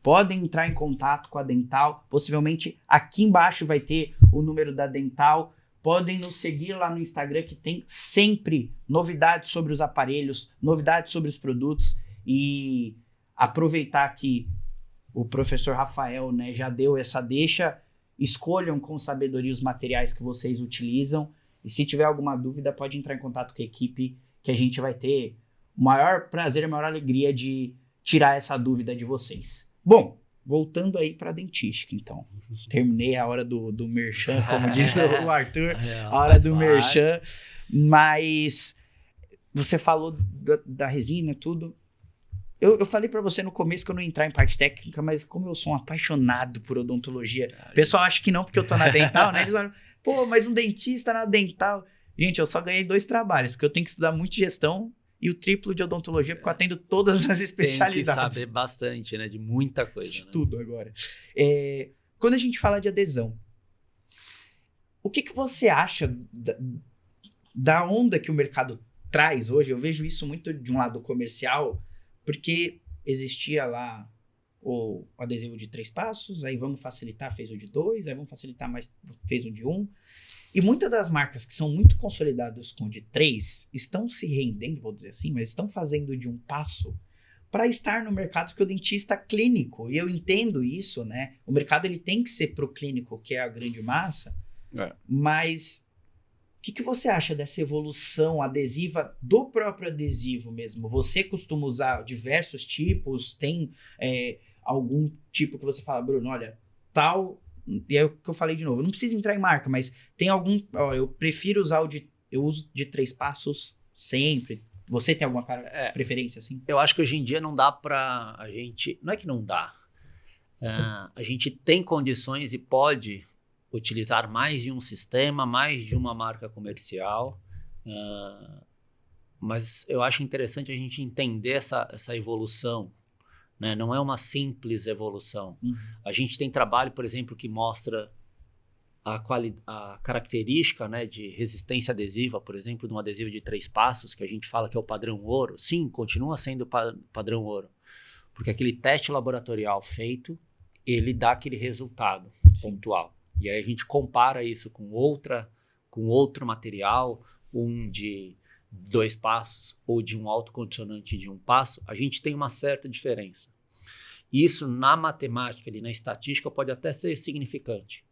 podem entrar em contato com a Dental. Possivelmente aqui embaixo vai ter o número da Dental. Podem nos seguir lá no Instagram, que tem sempre novidades sobre os aparelhos, novidades sobre os produtos. E aproveitar que o professor Rafael, né, já deu essa deixa. Escolham com sabedoria os materiais que vocês utilizam. E se tiver alguma dúvida, pode entrar em contato com a equipe, que a gente vai ter o maior prazer e a maior alegria de tirar essa dúvida de vocês. Bom, voltando aí para a dentística, então. Terminei a hora do merchan, como diz o Arthur, a hora do merchan. Mas você falou da resina e tudo. Eu falei para você no começo que eu não ia entrar em parte técnica, mas como eu sou um apaixonado por odontologia, o pessoal acha que não porque eu tô na dental, né? Eles falam, mas um dentista na dental. Gente, eu só ganhei 2 trabalhos, porque eu tenho que estudar muito gestão e o triplo de odontologia, porque eu atendo todas as especialidades. Tem que saber bastante, né? De muita coisa. De tudo agora. Quando a gente fala de adesão, o que você acha da onda que o mercado traz hoje? Eu vejo isso muito de um lado comercial, porque existia lá o adesivo de 3 passos, aí vamos facilitar, fez o de 2, aí vamos facilitar mais, fez o de 1. E muitas das marcas que são muito consolidadas com o de 3 estão se rendendo, vou dizer assim, mas estão fazendo de 1 passo para estar no mercado, porque o dentista clínico, e eu entendo isso, né? O mercado ele tem que ser pro clínico, que é a grande massa, mas o que você acha dessa evolução adesiva do próprio adesivo mesmo? Você costuma usar diversos tipos? Tem algum tipo que você fala, Bruno, olha, tal... E é o que eu falei de novo, não precisa entrar em marca, mas tem algum... Ó, eu prefiro usar eu uso de 3 passos sempre. Você tem alguma preferência assim? Eu acho que hoje em dia não dá pra a gente... Não é que não dá. A gente tem condições e pode utilizar mais de um sistema, mais de uma marca comercial. Mas eu acho interessante a gente entender essa evolução, né? Não é uma simples evolução. A gente tem trabalho, por exemplo, que mostra a característica, né, de resistência adesiva, por exemplo, de um adesivo de 3 passos, que a gente fala que é o padrão ouro. Sim, continua sendo padrão ouro, porque aquele teste laboratorial feito, ele dá aquele resultado pontual. E aí a gente compara isso com outro material, um de 2 passos ou de um autocondicionante de 1 passo, a gente tem uma certa diferença. Isso na matemática e na estatística pode até ser significante.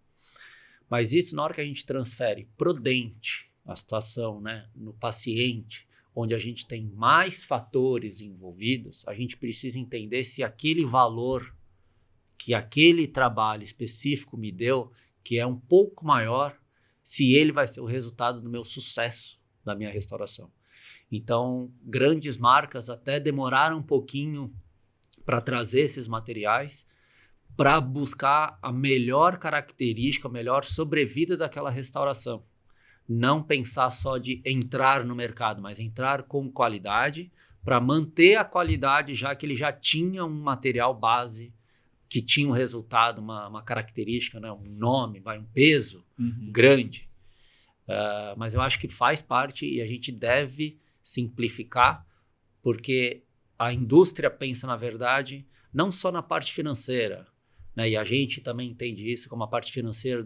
Mas isso na hora que a gente transfere para o dente, a situação, né, no paciente, onde a gente tem mais fatores envolvidos, a gente precisa entender se aquele valor que aquele trabalho específico me deu, que é um pouco maior, se ele vai ser o resultado do meu sucesso da minha restauração. Então, grandes marcas até demoraram um pouquinho para trazer esses materiais, para buscar a melhor característica, a melhor sobrevida daquela restauração. Não pensar só de entrar no mercado, mas entrar com qualidade, para manter a qualidade, já que ele já tinha um material base, que tinha um resultado, uma característica, né? Um nome, um peso grande. Mas eu acho que faz parte e a gente deve simplificar, porque a indústria pensa, na verdade, não só na parte financeira, né? E a gente também entende isso como a parte financeira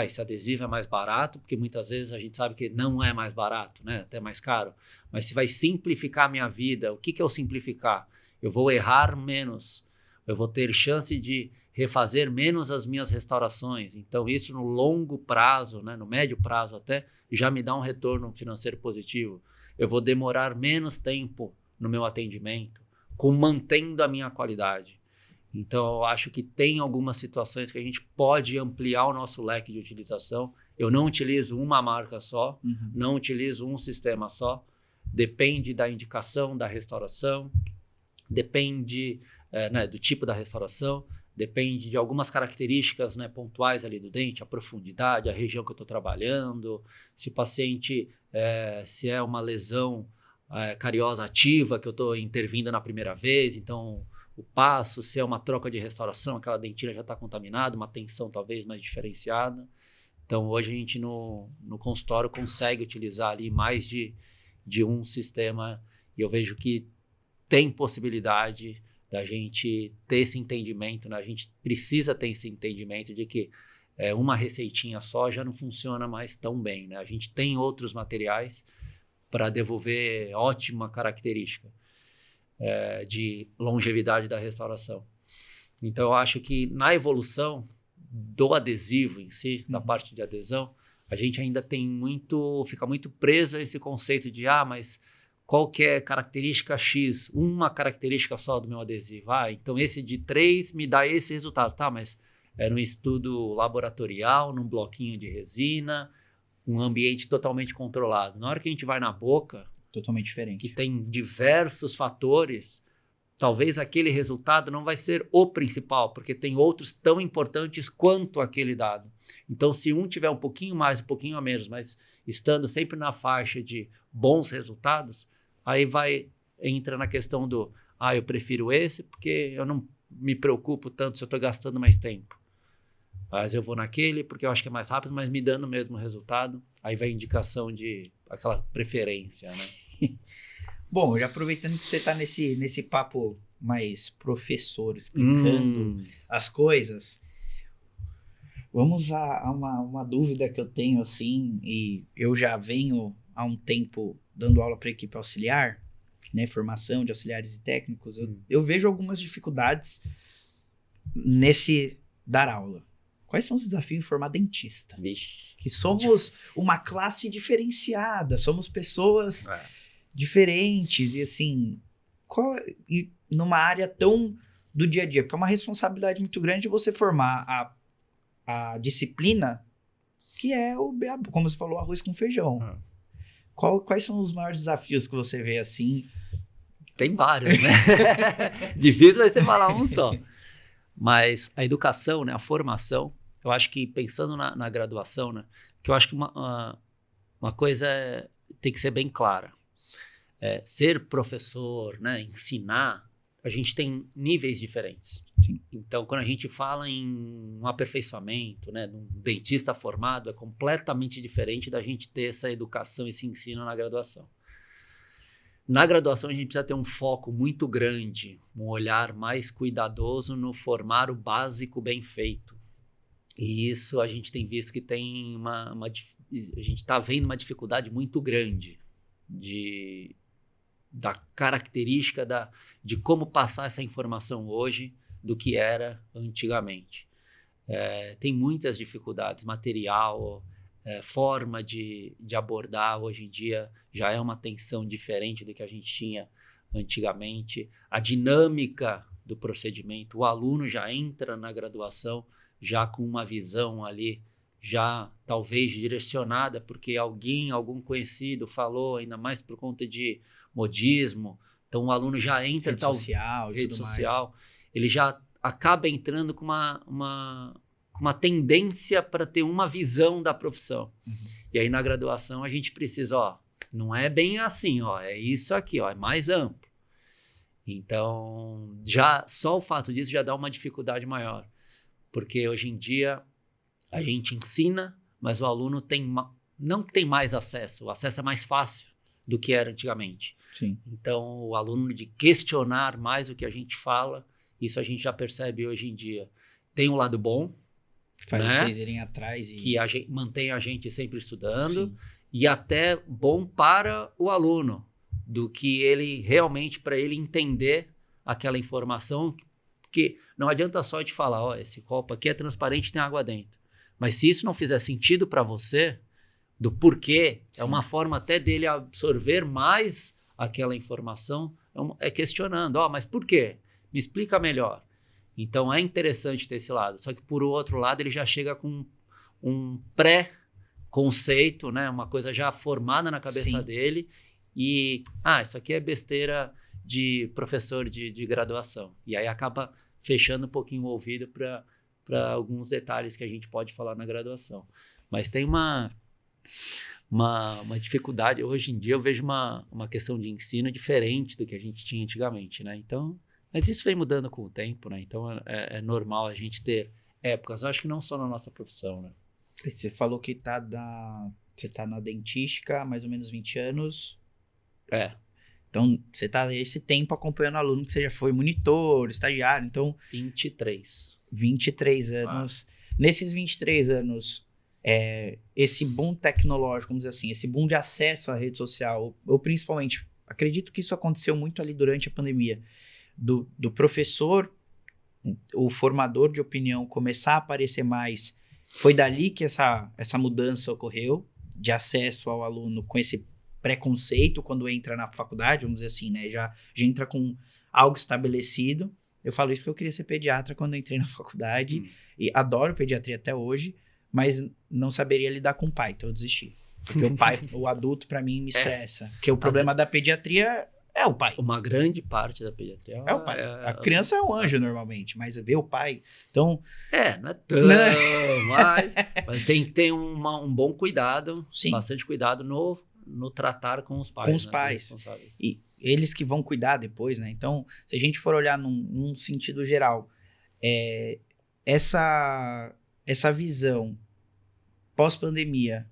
esse adesivo é mais barato, porque muitas vezes a gente sabe que não é mais barato, né? Até mais caro. Mas se vai simplificar a minha vida, o que é o simplificar? Eu vou errar menos, eu vou ter chance de refazer menos as minhas restaurações. Então isso no longo prazo, né? No médio prazo até, já me dá um retorno financeiro positivo. Eu vou demorar menos tempo no meu atendimento, mantendo a minha qualidade. Então, eu acho que tem algumas situações que a gente pode ampliar o nosso leque de utilização. Eu não utilizo uma marca só, não utilizo um sistema só. Depende da indicação da restauração, depende né, do tipo da restauração, depende de algumas características, né, pontuais ali do dente, a profundidade, a região que eu estou trabalhando, se o paciente, se é uma lesão cariosa ativa que eu estou intervindo na primeira vez, então o passo, se é uma troca de restauração, aquela dentina já está contaminada, uma tensão talvez mais diferenciada. Então hoje a gente no consultório consegue utilizar ali mais de um sistema e eu vejo que tem possibilidade da gente ter esse entendimento, né? A gente precisa ter esse entendimento de que uma receitinha só já não funciona mais tão bem, né? A gente tem outros materiais para devolver ótima característica de longevidade da restauração. Então, eu acho que na evolução do adesivo em si, da parte de adesão, a gente ainda fica muito preso a esse conceito de, mas qual que é característica X? Uma característica só do meu adesivo. Então esse de 3 me dá esse resultado. Tá, mas era um estudo laboratorial, num bloquinho de resina, um ambiente totalmente controlado. Na hora que a gente vai na boca, totalmente diferente, que tem diversos fatores, talvez aquele resultado não vai ser o principal, porque tem outros tão importantes quanto aquele dado. Então, se um tiver um pouquinho mais, um pouquinho a menos, mas estando sempre na faixa de bons resultados, aí entra na questão eu prefiro esse porque eu não me preocupo tanto se eu estou gastando mais tempo. Mas eu vou naquele porque eu acho que é mais rápido, mas me dando o mesmo resultado. Aí vai a indicação de aquela preferência, né? Bom, já aproveitando que você está nesse papo mais professor, explicando as coisas, vamos a uma dúvida que eu tenho, assim, e eu já venho há um tempo dando aula para a equipe auxiliar, né, formação de auxiliares e técnicos, eu vejo algumas dificuldades nesse dar aula. Quais são os desafios em formar dentista? Vixe. Que somos uma classe diferenciada, somos pessoas diferentes, e assim, e numa área tão do dia a dia, porque é uma responsabilidade muito grande você formar a disciplina, que é o beabá, como você falou, arroz com feijão. Quais são os maiores desafios que você vê assim? Tem vários, né? Difícil vai ser falar um só. Mas a educação, né, a formação, eu acho que pensando na graduação, né, que eu acho que uma coisa tem que ser bem clara. Ser professor, né, ensinar, a gente tem níveis diferentes. Sim. Então, quando a gente fala em um aperfeiçoamento, né, de um dentista formado, é completamente diferente da gente ter essa educação, esse ensino na graduação. Na graduação, a gente precisa ter um foco muito grande, um olhar mais cuidadoso no formar o básico bem feito. E isso a gente tem visto que tem a gente está vendo uma dificuldade muito grande da característica de como passar essa informação hoje do que era antigamente. Tem muitas dificuldades, material, forma de abordar hoje em dia já é uma tensão diferente do que a gente tinha antigamente. A dinâmica do procedimento, o aluno já entra na graduação já com uma visão ali, já talvez direcionada, porque algum conhecido falou, ainda mais por conta de modismo. Então o aluno já entra... Rede social. Ele já acaba entrando com uma tendência para ter uma visão da profissão. E aí na graduação a gente precisa, não é bem assim, é isso aqui, é mais amplo. Então, só o fato disso já dá uma dificuldade maior. Porque hoje em dia a gente ensina, mas o aluno não tem mais acesso. O acesso é mais fácil do que era antigamente. Sim. Então, o aluno de questionar mais o que a gente fala, isso a gente já percebe hoje em dia. Tem um lado bom, faz né? Vocês irem atrás e... Que mantém a gente sempre estudando. Sim. E até bom para o aluno, do que ele realmente, para ele entender aquela informação, porque não adianta só te falar, esse copo aqui é transparente, tem água dentro. Mas se isso não fizer sentido para você, do porquê, Sim. É uma forma até dele absorver mais aquela informação, questionando, mas por quê? Me explica melhor. Então é interessante ter esse lado, só que por outro lado ele já chega com um pré-conceito, né? Uma coisa já formada na cabeça Sim. dele e, isso aqui é besteira de professor de graduação. E aí acaba fechando um pouquinho o ouvido para alguns detalhes que a gente pode falar na graduação. Mas tem uma dificuldade. Hoje em dia eu vejo uma questão de ensino diferente do que a gente tinha antigamente, né? Então, mas isso vem mudando com o tempo, né? Então é normal a gente ter épocas. Eu acho que não só na nossa profissão, né? Você falou que você tá na dentística há mais ou menos 20 anos. Então, você tá esse tempo acompanhando aluno, que você já foi monitor, estagiário, então... 23 anos. Nesses 23 anos, esse boom tecnológico, vamos dizer assim, esse boom de acesso à rede social, eu principalmente, acredito que isso aconteceu muito ali durante a pandemia, do professor, o formador de opinião começar a aparecer mais, foi dali que essa mudança ocorreu, de acesso ao aluno com esse preconceito quando entra na faculdade, vamos dizer assim, né? Já entra com algo estabelecido. Eu falo isso porque eu queria ser pediatra quando eu entrei na faculdade e adoro pediatria até hoje, mas não saberia lidar com o pai, então eu desisti. Porque o pai, o adulto, pra mim, me estressa. Porque o problema da pediatria é o pai. Uma grande parte da pediatria é o pai. A criança é um anjo normalmente, mas ver o pai, então... não é tão mas tem que ter um bom cuidado, Sim. Bastante cuidado no tratar com os pais. Com os pais. E eles que vão cuidar depois, né? Então, se a gente for olhar num sentido geral, essa visão pós-pandemia,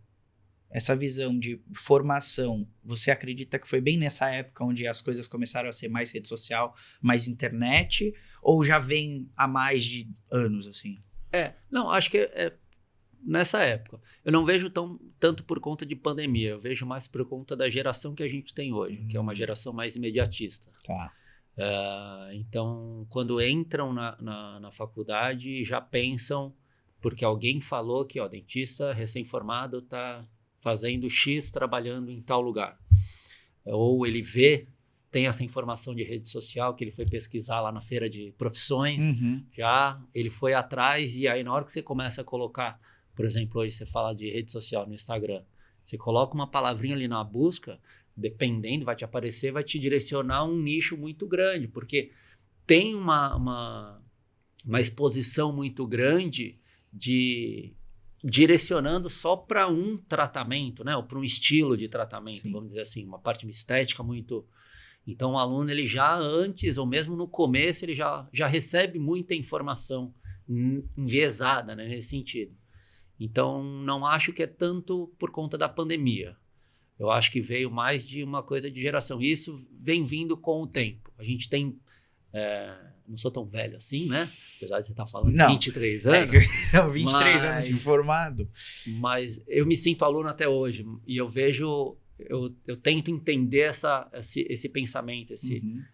essa visão de formação, você acredita que foi bem nessa época onde as coisas começaram a ser mais rede social, mais internet, ou já vem há mais de anos, assim? Não, acho que nessa época. Eu não vejo tanto por conta de pandemia, eu vejo mais por conta da geração que a gente tem hoje, que é uma geração mais imediatista. Tá. Então, quando entram na faculdade, já pensam, porque alguém falou que dentista recém-formado está fazendo X trabalhando em tal lugar. Ou ele tem essa informação de rede social que ele foi pesquisar lá na feira de profissões, já ele foi atrás, e aí na hora que você começa a colocar, por exemplo, hoje você fala de rede social no Instagram, você coloca uma palavrinha ali na busca, dependendo, vai te aparecer, vai te direcionar um nicho muito grande, porque tem uma exposição muito grande direcionando só para um tratamento, né? Ou para um estilo de tratamento, vamos dizer assim, uma parte estética muito... Então, o aluno, ele já antes, ou mesmo no começo, ele já recebe muita informação enviesada, né, nesse sentido. Então, não acho que é tanto por conta da pandemia. Eu acho que veio mais de uma coisa de geração. E isso vem vindo com o tempo. A gente tem... não sou tão velho assim, né? Apesar de você estar falando 23 anos. 23 anos de formado. Mas eu me sinto aluno até hoje. E eu vejo... Eu tento entender esse pensamento,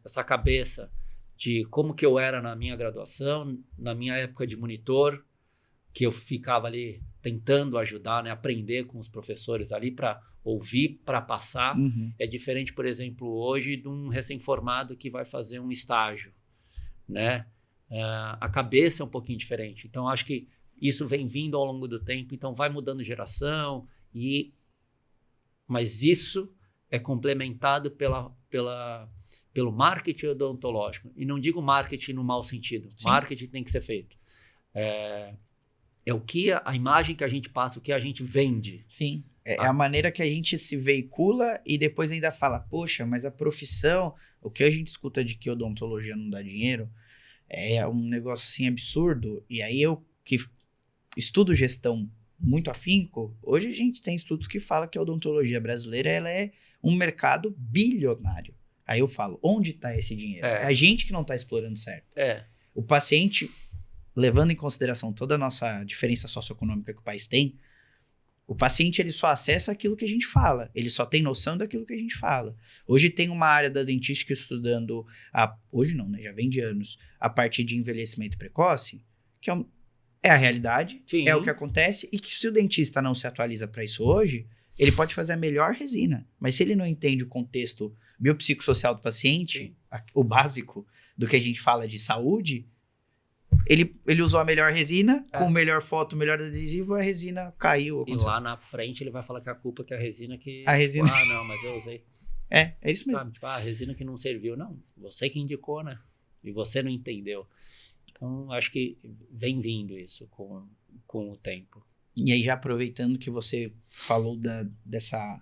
essa cabeça de como que eu era na minha graduação, na minha época de monitor, que eu ficava ali tentando ajudar, né, aprender com os professores ali para ouvir, para passar. É diferente, por exemplo, hoje de um recém-formado que vai fazer um estágio, né? A cabeça é um pouquinho diferente. Então, acho que isso vem vindo ao longo do tempo. Então, vai mudando geração mas isso é complementado pelo marketing odontológico. E não digo marketing no mau sentido. Sim. Marketing tem que ser feito. É a imagem que a gente passa, o que a gente vende. Sim. É a maneira que a gente se veicula e depois ainda fala, poxa, mas a profissão, o que a gente escuta de que odontologia não dá dinheiro, é um negócio assim absurdo. E aí eu que estudo gestão muito afinco, hoje a gente tem estudos que falam que a odontologia brasileira ela é um mercado bilionário. Aí eu falo, onde está esse dinheiro? É a gente que não está explorando certo. O paciente, levando em consideração toda a nossa diferença socioeconômica que o país tem, o paciente ele só acessa aquilo que a gente fala, ele só tem noção daquilo que a gente fala. Hoje tem uma área da dentística estudando, hoje não, né? Já vem de anos, a parte de envelhecimento precoce, que é a realidade, é o que acontece, e que se o dentista não se atualiza para isso hoje, ele pode fazer a melhor resina, mas se ele não entende o contexto biopsicossocial do paciente, o básico do que a gente fala de saúde, ele usou a melhor resina, com melhor foto, melhor adesivo, a resina caiu. E lá na frente ele vai falar que a culpa é a resina que... A resina... não, mas eu usei. É isso mesmo. Tipo, a resina que não serviu. Não, você que indicou, né? E você não entendeu. Então, acho que vem vindo isso com o tempo. E aí, já aproveitando que você falou dessa...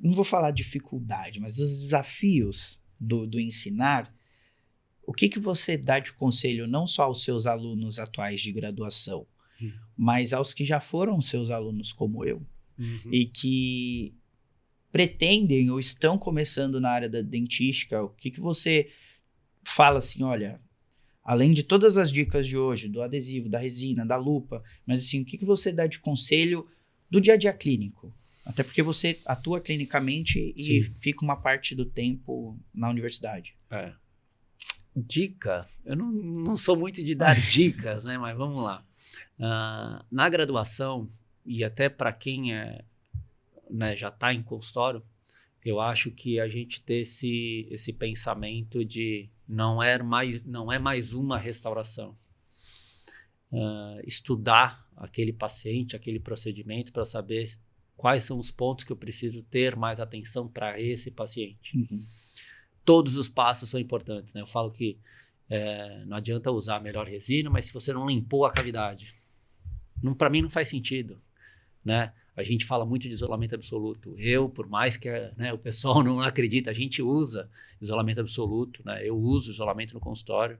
Não vou falar dificuldade, mas dos desafios do ensinar, o que você dá de conselho não só aos seus alunos atuais de graduação, mas aos que já foram seus alunos como eu, e que pretendem ou estão começando na área da dentística? O que você fala assim, olha... Além de todas as dicas de hoje, do adesivo, da resina, da lupa, mas assim, o que você dá de conselho do dia a dia clínico? Até porque você atua clinicamente e fica uma parte do tempo na universidade. Dica? Eu não sou muito de dar dicas, né? Mas vamos lá. Na graduação, e até para quem já está em consultório, eu acho que a gente ter esse pensamento de não é mais uma restauração. Estudar aquele paciente, aquele procedimento para saber quais são os pontos que eu preciso ter mais atenção para esse paciente. Todos os passos são importantes, né? Eu falo que não adianta usar a melhor resina, mas se você não limpou a cavidade, para mim não faz sentido, né? A gente fala muito de isolamento absoluto. Por mais que o pessoal não acredita, a gente usa isolamento absoluto, né? Eu uso isolamento no consultório.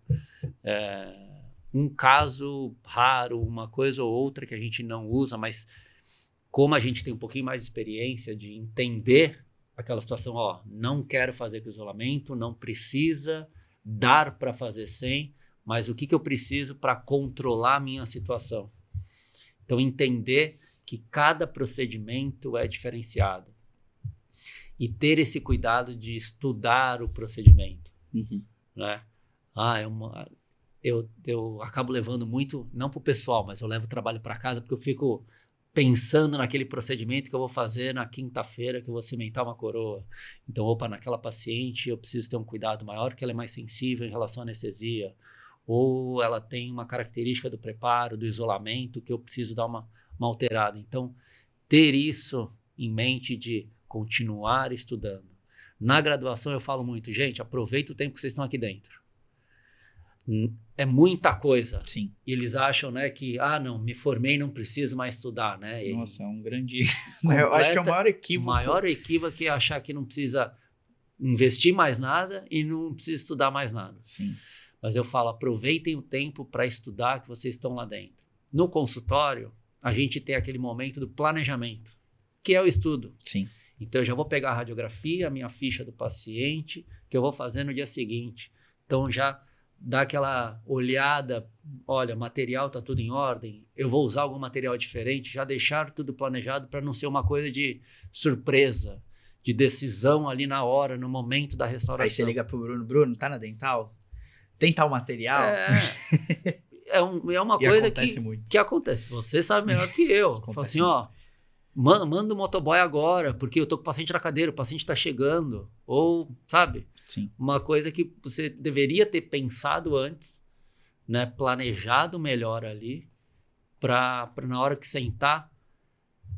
Um caso raro, uma coisa ou outra que a gente não usa, mas como a gente tem um pouquinho mais de experiência de entender aquela situação, não quero fazer com isolamento, não precisa, dar para fazer sem, mas o que eu preciso para controlar a minha situação? Então, entender que cada procedimento é diferenciado e ter esse cuidado de estudar o procedimento, né? Eu acabo levando muito, não para o pessoal, mas eu levo o trabalho para casa porque eu fico pensando naquele procedimento que eu vou fazer na quinta-feira, que eu vou cimentar uma coroa. Então, naquela paciente eu preciso ter um cuidado maior, que ela é mais sensível em relação à anestesia, ou ela tem uma característica do preparo, do isolamento, que eu preciso dar uma alterada. Então, ter isso em mente de continuar estudando. Na graduação eu falo muito, gente, aproveita o tempo que vocês estão aqui dentro. É muita coisa. Sim. E eles acham, né, que, não, me formei, não preciso mais estudar, né? Nossa, é um grande... eu acho que é o maior equívoco. O maior equívoco é achar que não precisa investir mais nada e não precisa estudar mais nada. Sim. Mas eu falo, aproveitem o tempo para estudar que vocês estão lá dentro. No consultório, a gente tem aquele momento do planejamento, que é o estudo. Sim. Então, eu já vou pegar a radiografia, a minha ficha do paciente, que eu vou fazer no dia seguinte. Então, já dá aquela olhada, olha, material está tudo em ordem, eu vou usar algum material diferente, já deixar tudo planejado para não ser uma coisa de surpresa, de decisão ali na hora, no momento da restauração. Aí você liga pro Bruno, tá na dental? Tem tal material? É uma coisa que acontece. Você sabe melhor que eu. Fala assim, manda o motoboy agora, porque eu tô com o paciente na cadeira, o paciente tá chegando. Ou, sabe? Sim. Uma coisa que você deveria ter pensado antes, né? Planejado melhor ali, para na hora que sentar,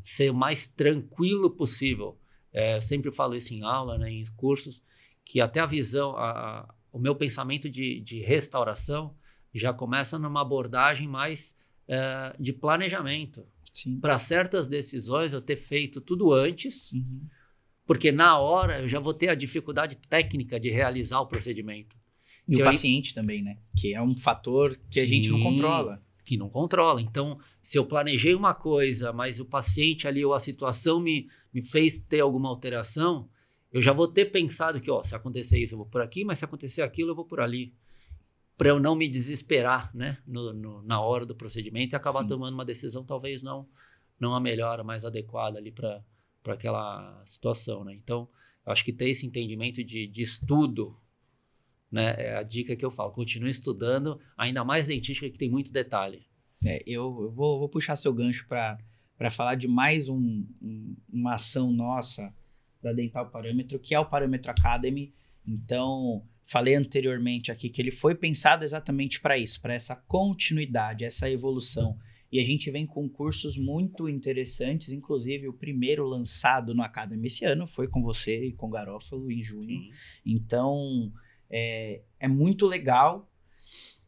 ser o mais tranquilo possível. Eu sempre falo isso em aula, né, em cursos, que até a visão, o meu pensamento de restauração já começa numa abordagem mais de planejamento. Para certas decisões eu ter feito tudo antes, porque na hora eu já vou ter a dificuldade técnica de realizar o procedimento. E o paciente também, né? Que é um fator que a gente não controla. Que não controla. Então, se eu planejei uma coisa, mas o paciente ali ou a situação me fez ter alguma alteração, eu já vou ter pensado que, se acontecer isso, eu vou por aqui, mas se acontecer aquilo, eu vou por ali. Para eu não me desesperar, né, na hora do procedimento e acabar tomando uma decisão talvez não a melhor, a mais adequada ali para aquela situação, né? Então, eu acho que ter esse entendimento de estudo, né, é a dica que eu falo. Continue estudando, ainda mais dentística que tem muito detalhe. Eu vou puxar seu gancho para falar de mais uma ação nossa da Dental Parâmetro, que é o Parâmetro Academy. Então, falei anteriormente aqui que ele foi pensado exatamente para isso, para essa continuidade, essa evolução. E a gente vem com cursos muito interessantes, inclusive o primeiro lançado no Academy esse ano foi com você e com o Garófalo em junho. Então, é muito legal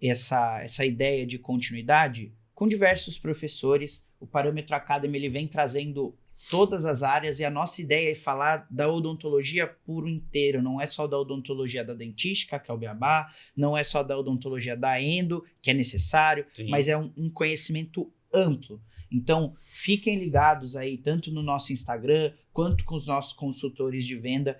essa ideia de continuidade com diversos professores. O Parâmetro Academy ele vem trazendo todas as áreas e a nossa ideia é falar da odontologia por inteiro, não é só da odontologia da dentística, que é o beabá, não é só da odontologia da endo, que é necessário, mas é um conhecimento amplo. Então, fiquem ligados aí, tanto no nosso Instagram, quanto com os nossos consultores de venda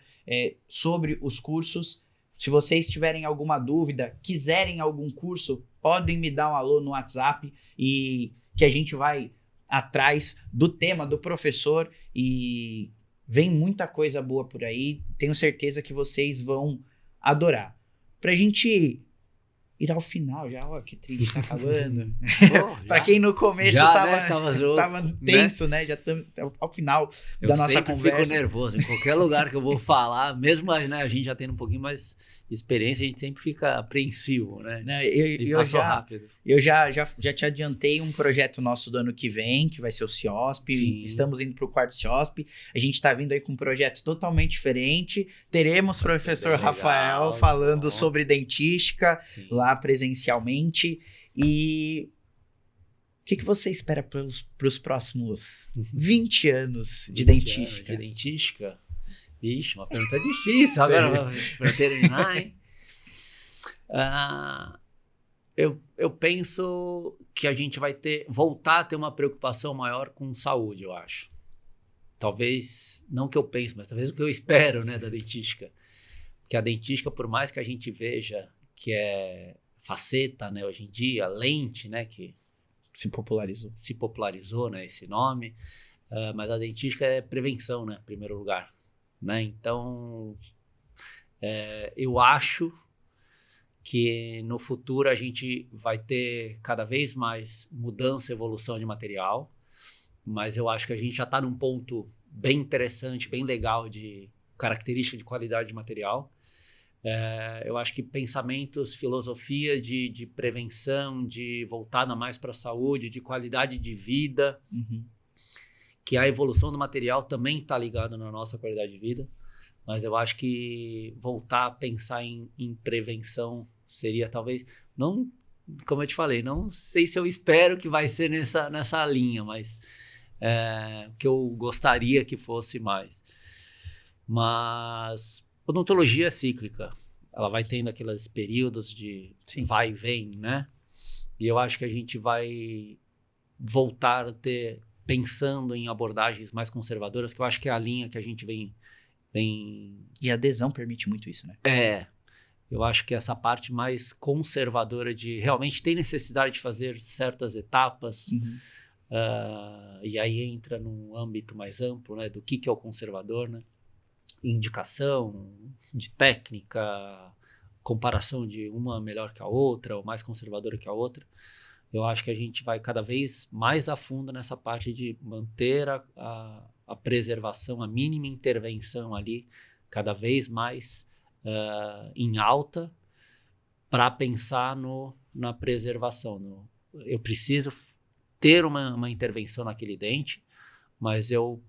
sobre os cursos. Se vocês tiverem alguma dúvida, quiserem algum curso, podem me dar um alô no WhatsApp e que a gente vai atrás do tema do professor e vem muita coisa boa por aí. Tenho certeza que vocês vão adorar. Pra gente ir ao final já, que triste, tá acabando. Pra quem no começo tava tenso, né? Já estamos ao final da nossa conversa. Eu fico nervoso. Em qualquer lugar que eu vou falar, mesmo, né, a gente já tendo um pouquinho mais experiência, a gente sempre fica apreensivo, né? Rápido. Eu já te adiantei um projeto nosso do ano que vem, que vai ser o CIOSP. Sim. Estamos indo para o quarto CIOSP. A gente está vindo aí com um projeto totalmente diferente. Teremos o professor Rafael falando sobre dentística lá presencialmente. E o que você espera para os próximos 20 anos de dentística? De dentística? Ixi, uma pergunta difícil agora para terminar, hein? Eu penso que a gente vai voltar a ter uma preocupação maior com saúde, eu acho. Talvez, não que eu pense, mas talvez o que eu espero, né, da dentística. Porque a dentística, por mais que a gente veja que é faceta, né, hoje em dia, lente, né, que se popularizou, né, esse nome, mas a dentística é prevenção, né, em primeiro lugar, né? Então, eu acho que no futuro a gente vai ter cada vez mais mudança e evolução de material, mas eu acho que a gente já está num ponto bem interessante, bem legal de característica de qualidade de material. Eu acho que pensamentos, filosofia de prevenção, de voltada mais para a saúde, de qualidade de vida, que a evolução do material também está ligada na nossa qualidade de vida, mas eu acho que voltar a pensar em prevenção seria talvez, não, como eu te falei, não sei se eu espero que vai ser nessa linha, mas que eu gostaria que fosse mais. Mas odontologia é cíclica, ela vai tendo aqueles períodos de vai e vem, né? E eu acho que a gente vai voltar a ter, pensando em abordagens mais conservadoras, que eu acho que é a linha que a gente vem... E a adesão permite muito isso, né? Eu acho que essa parte mais conservadora de realmente tem necessidade de fazer certas etapas, e aí entra num âmbito mais amplo, né, do que é o conservador, né? Indicação de técnica, comparação de uma melhor que a outra, ou mais conservadora que a outra. Eu acho que a gente vai cada vez mais a fundo nessa parte de manter a preservação, a mínima intervenção ali, cada vez mais em alta, para pensar na preservação. Eu preciso ter uma intervenção naquele dente, mas eu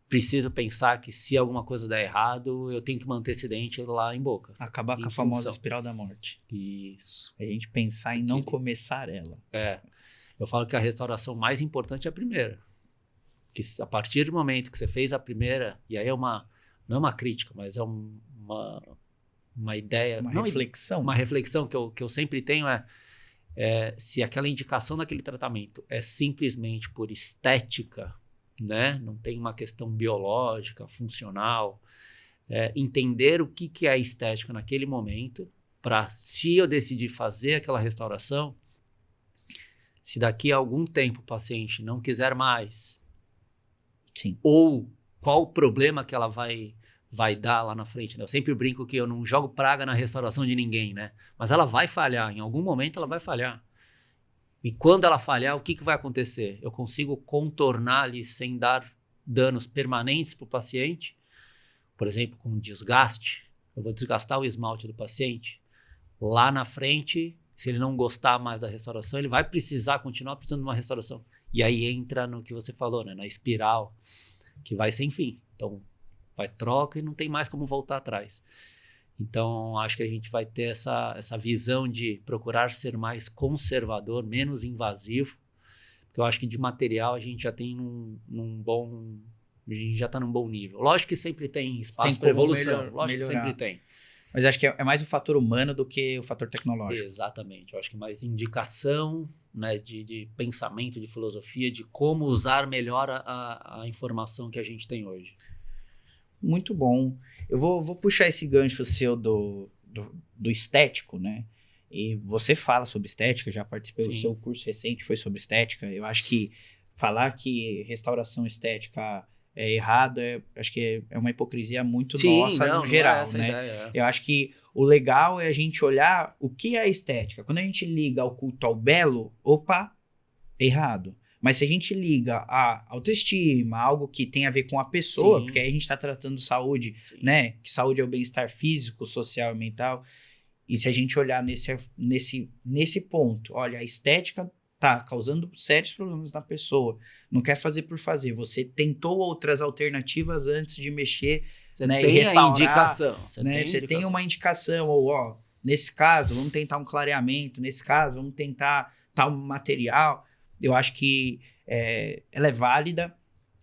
preciso pensar que se alguma coisa der errado, eu tenho que manter esse dente lá em boca. Acabar com a famosa espiral da morte. Isso. A gente pensar em não começar ela. Eu falo que a restauração mais importante é a primeira. Que a partir do momento que você fez a primeira, e aí não é uma crítica, mas é uma ideia... Uma reflexão. Uma reflexão que eu sempre tenho se aquela indicação daquele tratamento é simplesmente por estética, né? Não tem uma questão biológica, funcional. Entender o que é a estética naquele momento, para, se eu decidir fazer aquela restauração, se daqui a algum tempo o paciente não quiser mais, ou qual o problema que ela vai dar lá na frente, né? Eu sempre brinco que eu não jogo praga na restauração de ninguém, né? Mas ela vai falhar, em algum momento ela vai falhar. E quando ela falhar, o que vai acontecer? Eu consigo contornar ali sem dar danos permanentes para o paciente, por exemplo, com desgaste. Eu vou desgastar o esmalte do paciente. Lá na frente, se ele não gostar mais da restauração, ele vai continuar precisando de uma restauração. E aí entra no que você falou, né? Na espiral, que vai sem fim. Então, vai troca e não tem mais como voltar atrás. Então, acho que a gente vai ter essa visão de procurar ser mais conservador, menos invasivo, porque eu acho que de material a gente já tem a gente já está num bom nível. Lógico que sempre tem espaço para evolução, lógico que sempre tem. Mas acho que é mais o fator humano do que o fator tecnológico. Exatamente, eu acho que mais indicação, né, de pensamento, de filosofia, de como usar melhor a informação que a gente tem hoje. Muito bom. Eu vou puxar esse gancho seu do estético, né? E você fala sobre estética, já participei do seu curso recente, foi sobre estética. Eu acho que falar que restauração estética é errado, acho que é uma hipocrisia muito nossa no geral, né? Ideia, Eu acho que o legal é a gente olhar o que é a estética. Quando a gente liga ao culto ao belo, opa, errado. Mas se a gente liga a autoestima, algo que tem a ver com a pessoa, porque aí a gente está tratando saúde, né? Que saúde é o bem-estar físico, social e mental. E se a gente olhar nesse ponto, olha, a estética tá causando sérios problemas na pessoa. Não quer fazer por fazer. Você tentou outras alternativas antes de mexer, né? Tem e restaurar, a indicação. Você tem uma indicação, ou nesse caso, vamos tentar um clareamento, nesse caso, vamos tentar tal material. Eu acho que ela é válida.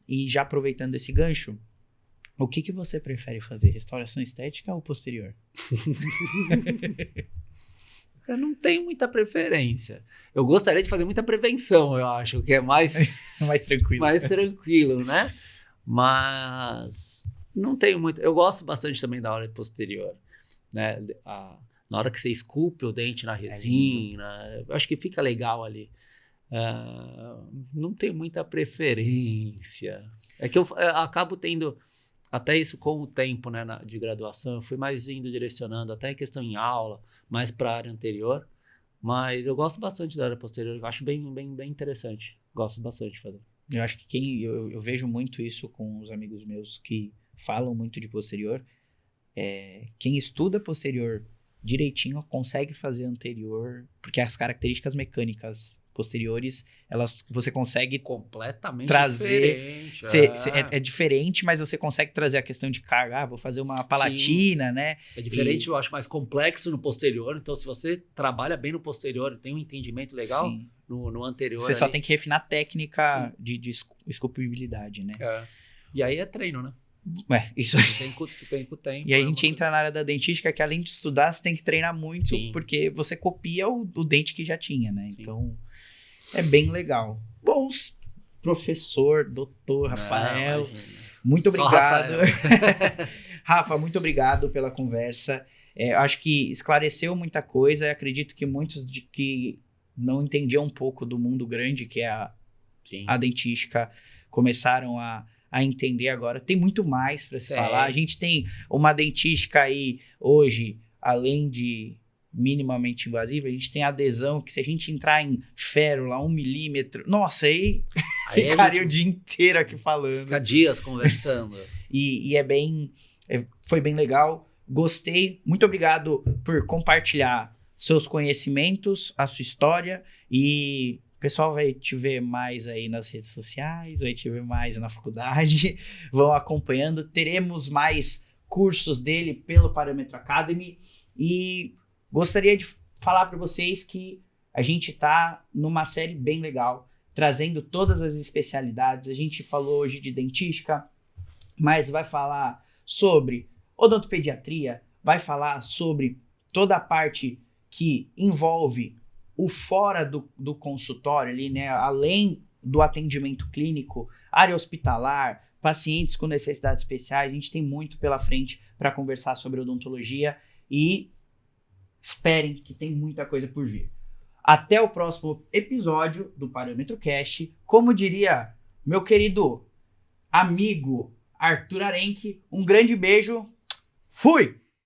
E já aproveitando esse gancho, o que você prefere fazer? Restauração estética ou posterior? Eu não tenho muita preferência. Eu gostaria de fazer muita prevenção, eu acho, que é mais tranquilo. Mais tranquilo, né? Mas não tenho muito. Eu gosto bastante também da hora posterior, né? Na hora que você esculpe o dente na resina, eu acho que fica legal ali. Não tenho muita preferência. É que eu acabo tendo, até isso com o tempo, né, de graduação, eu fui mais indo direcionando, até em questão em aula, mais para a área anterior, mas eu gosto bastante da área posterior, eu acho bem interessante, gosto bastante de fazer. Eu acho que eu vejo muito isso com os amigos meus que falam muito de posterior. Quem estuda posterior direitinho consegue fazer anterior, porque as características mecânicas posteriores, você consegue completamente trazer, diferente. É diferente, mas você consegue trazer a questão de carga, vou fazer uma palatina, né? É diferente, eu acho mais complexo no posterior, então se você trabalha bem no posterior, tem um entendimento legal, no anterior... Você só tem que refinar a técnica de esculpibilidade, né? E aí é treino, né? Isso tem com o tempo. E aí a gente entra na área da dentística, que além de estudar, você tem que treinar muito, porque você copia o dente que já tinha, né? Então, é bem legal. Bons, professor, doutor Rafael, muito obrigado. Rafa, muito obrigado pela conversa. Acho que esclareceu muita coisa. Acredito que muitos de que não entendiam um pouco do mundo grande, que é a dentística, começaram a entender agora. Tem muito mais para se falar. A gente tem uma dentística aí hoje, além de minimamente invasiva, a gente tem adesão que se a gente entrar em férula, 1 milímetro, nossa, aí ficaria o dia inteiro aqui falando. Fica dias conversando. E foi bem legal. Gostei. Muito obrigado por compartilhar seus conhecimentos, a sua história, e o pessoal vai te ver mais aí nas redes sociais, vai te ver mais na faculdade, vão acompanhando. Teremos mais cursos dele pelo Parâmetro Academy e gostaria de falar para vocês que a gente está numa série bem legal, trazendo todas as especialidades. A gente falou hoje de dentística, mas vai falar sobre odontopediatria, vai falar sobre toda a parte que envolve o fora do consultório ali, né? Além do atendimento clínico, área hospitalar, pacientes com necessidades especiais. A gente tem muito pela frente para conversar sobre odontologia e esperem que tem muita coisa por vir. Até o próximo episódio do Parâmetro Cast. Como diria meu querido amigo Arthur Arenque, um grande beijo. Fui!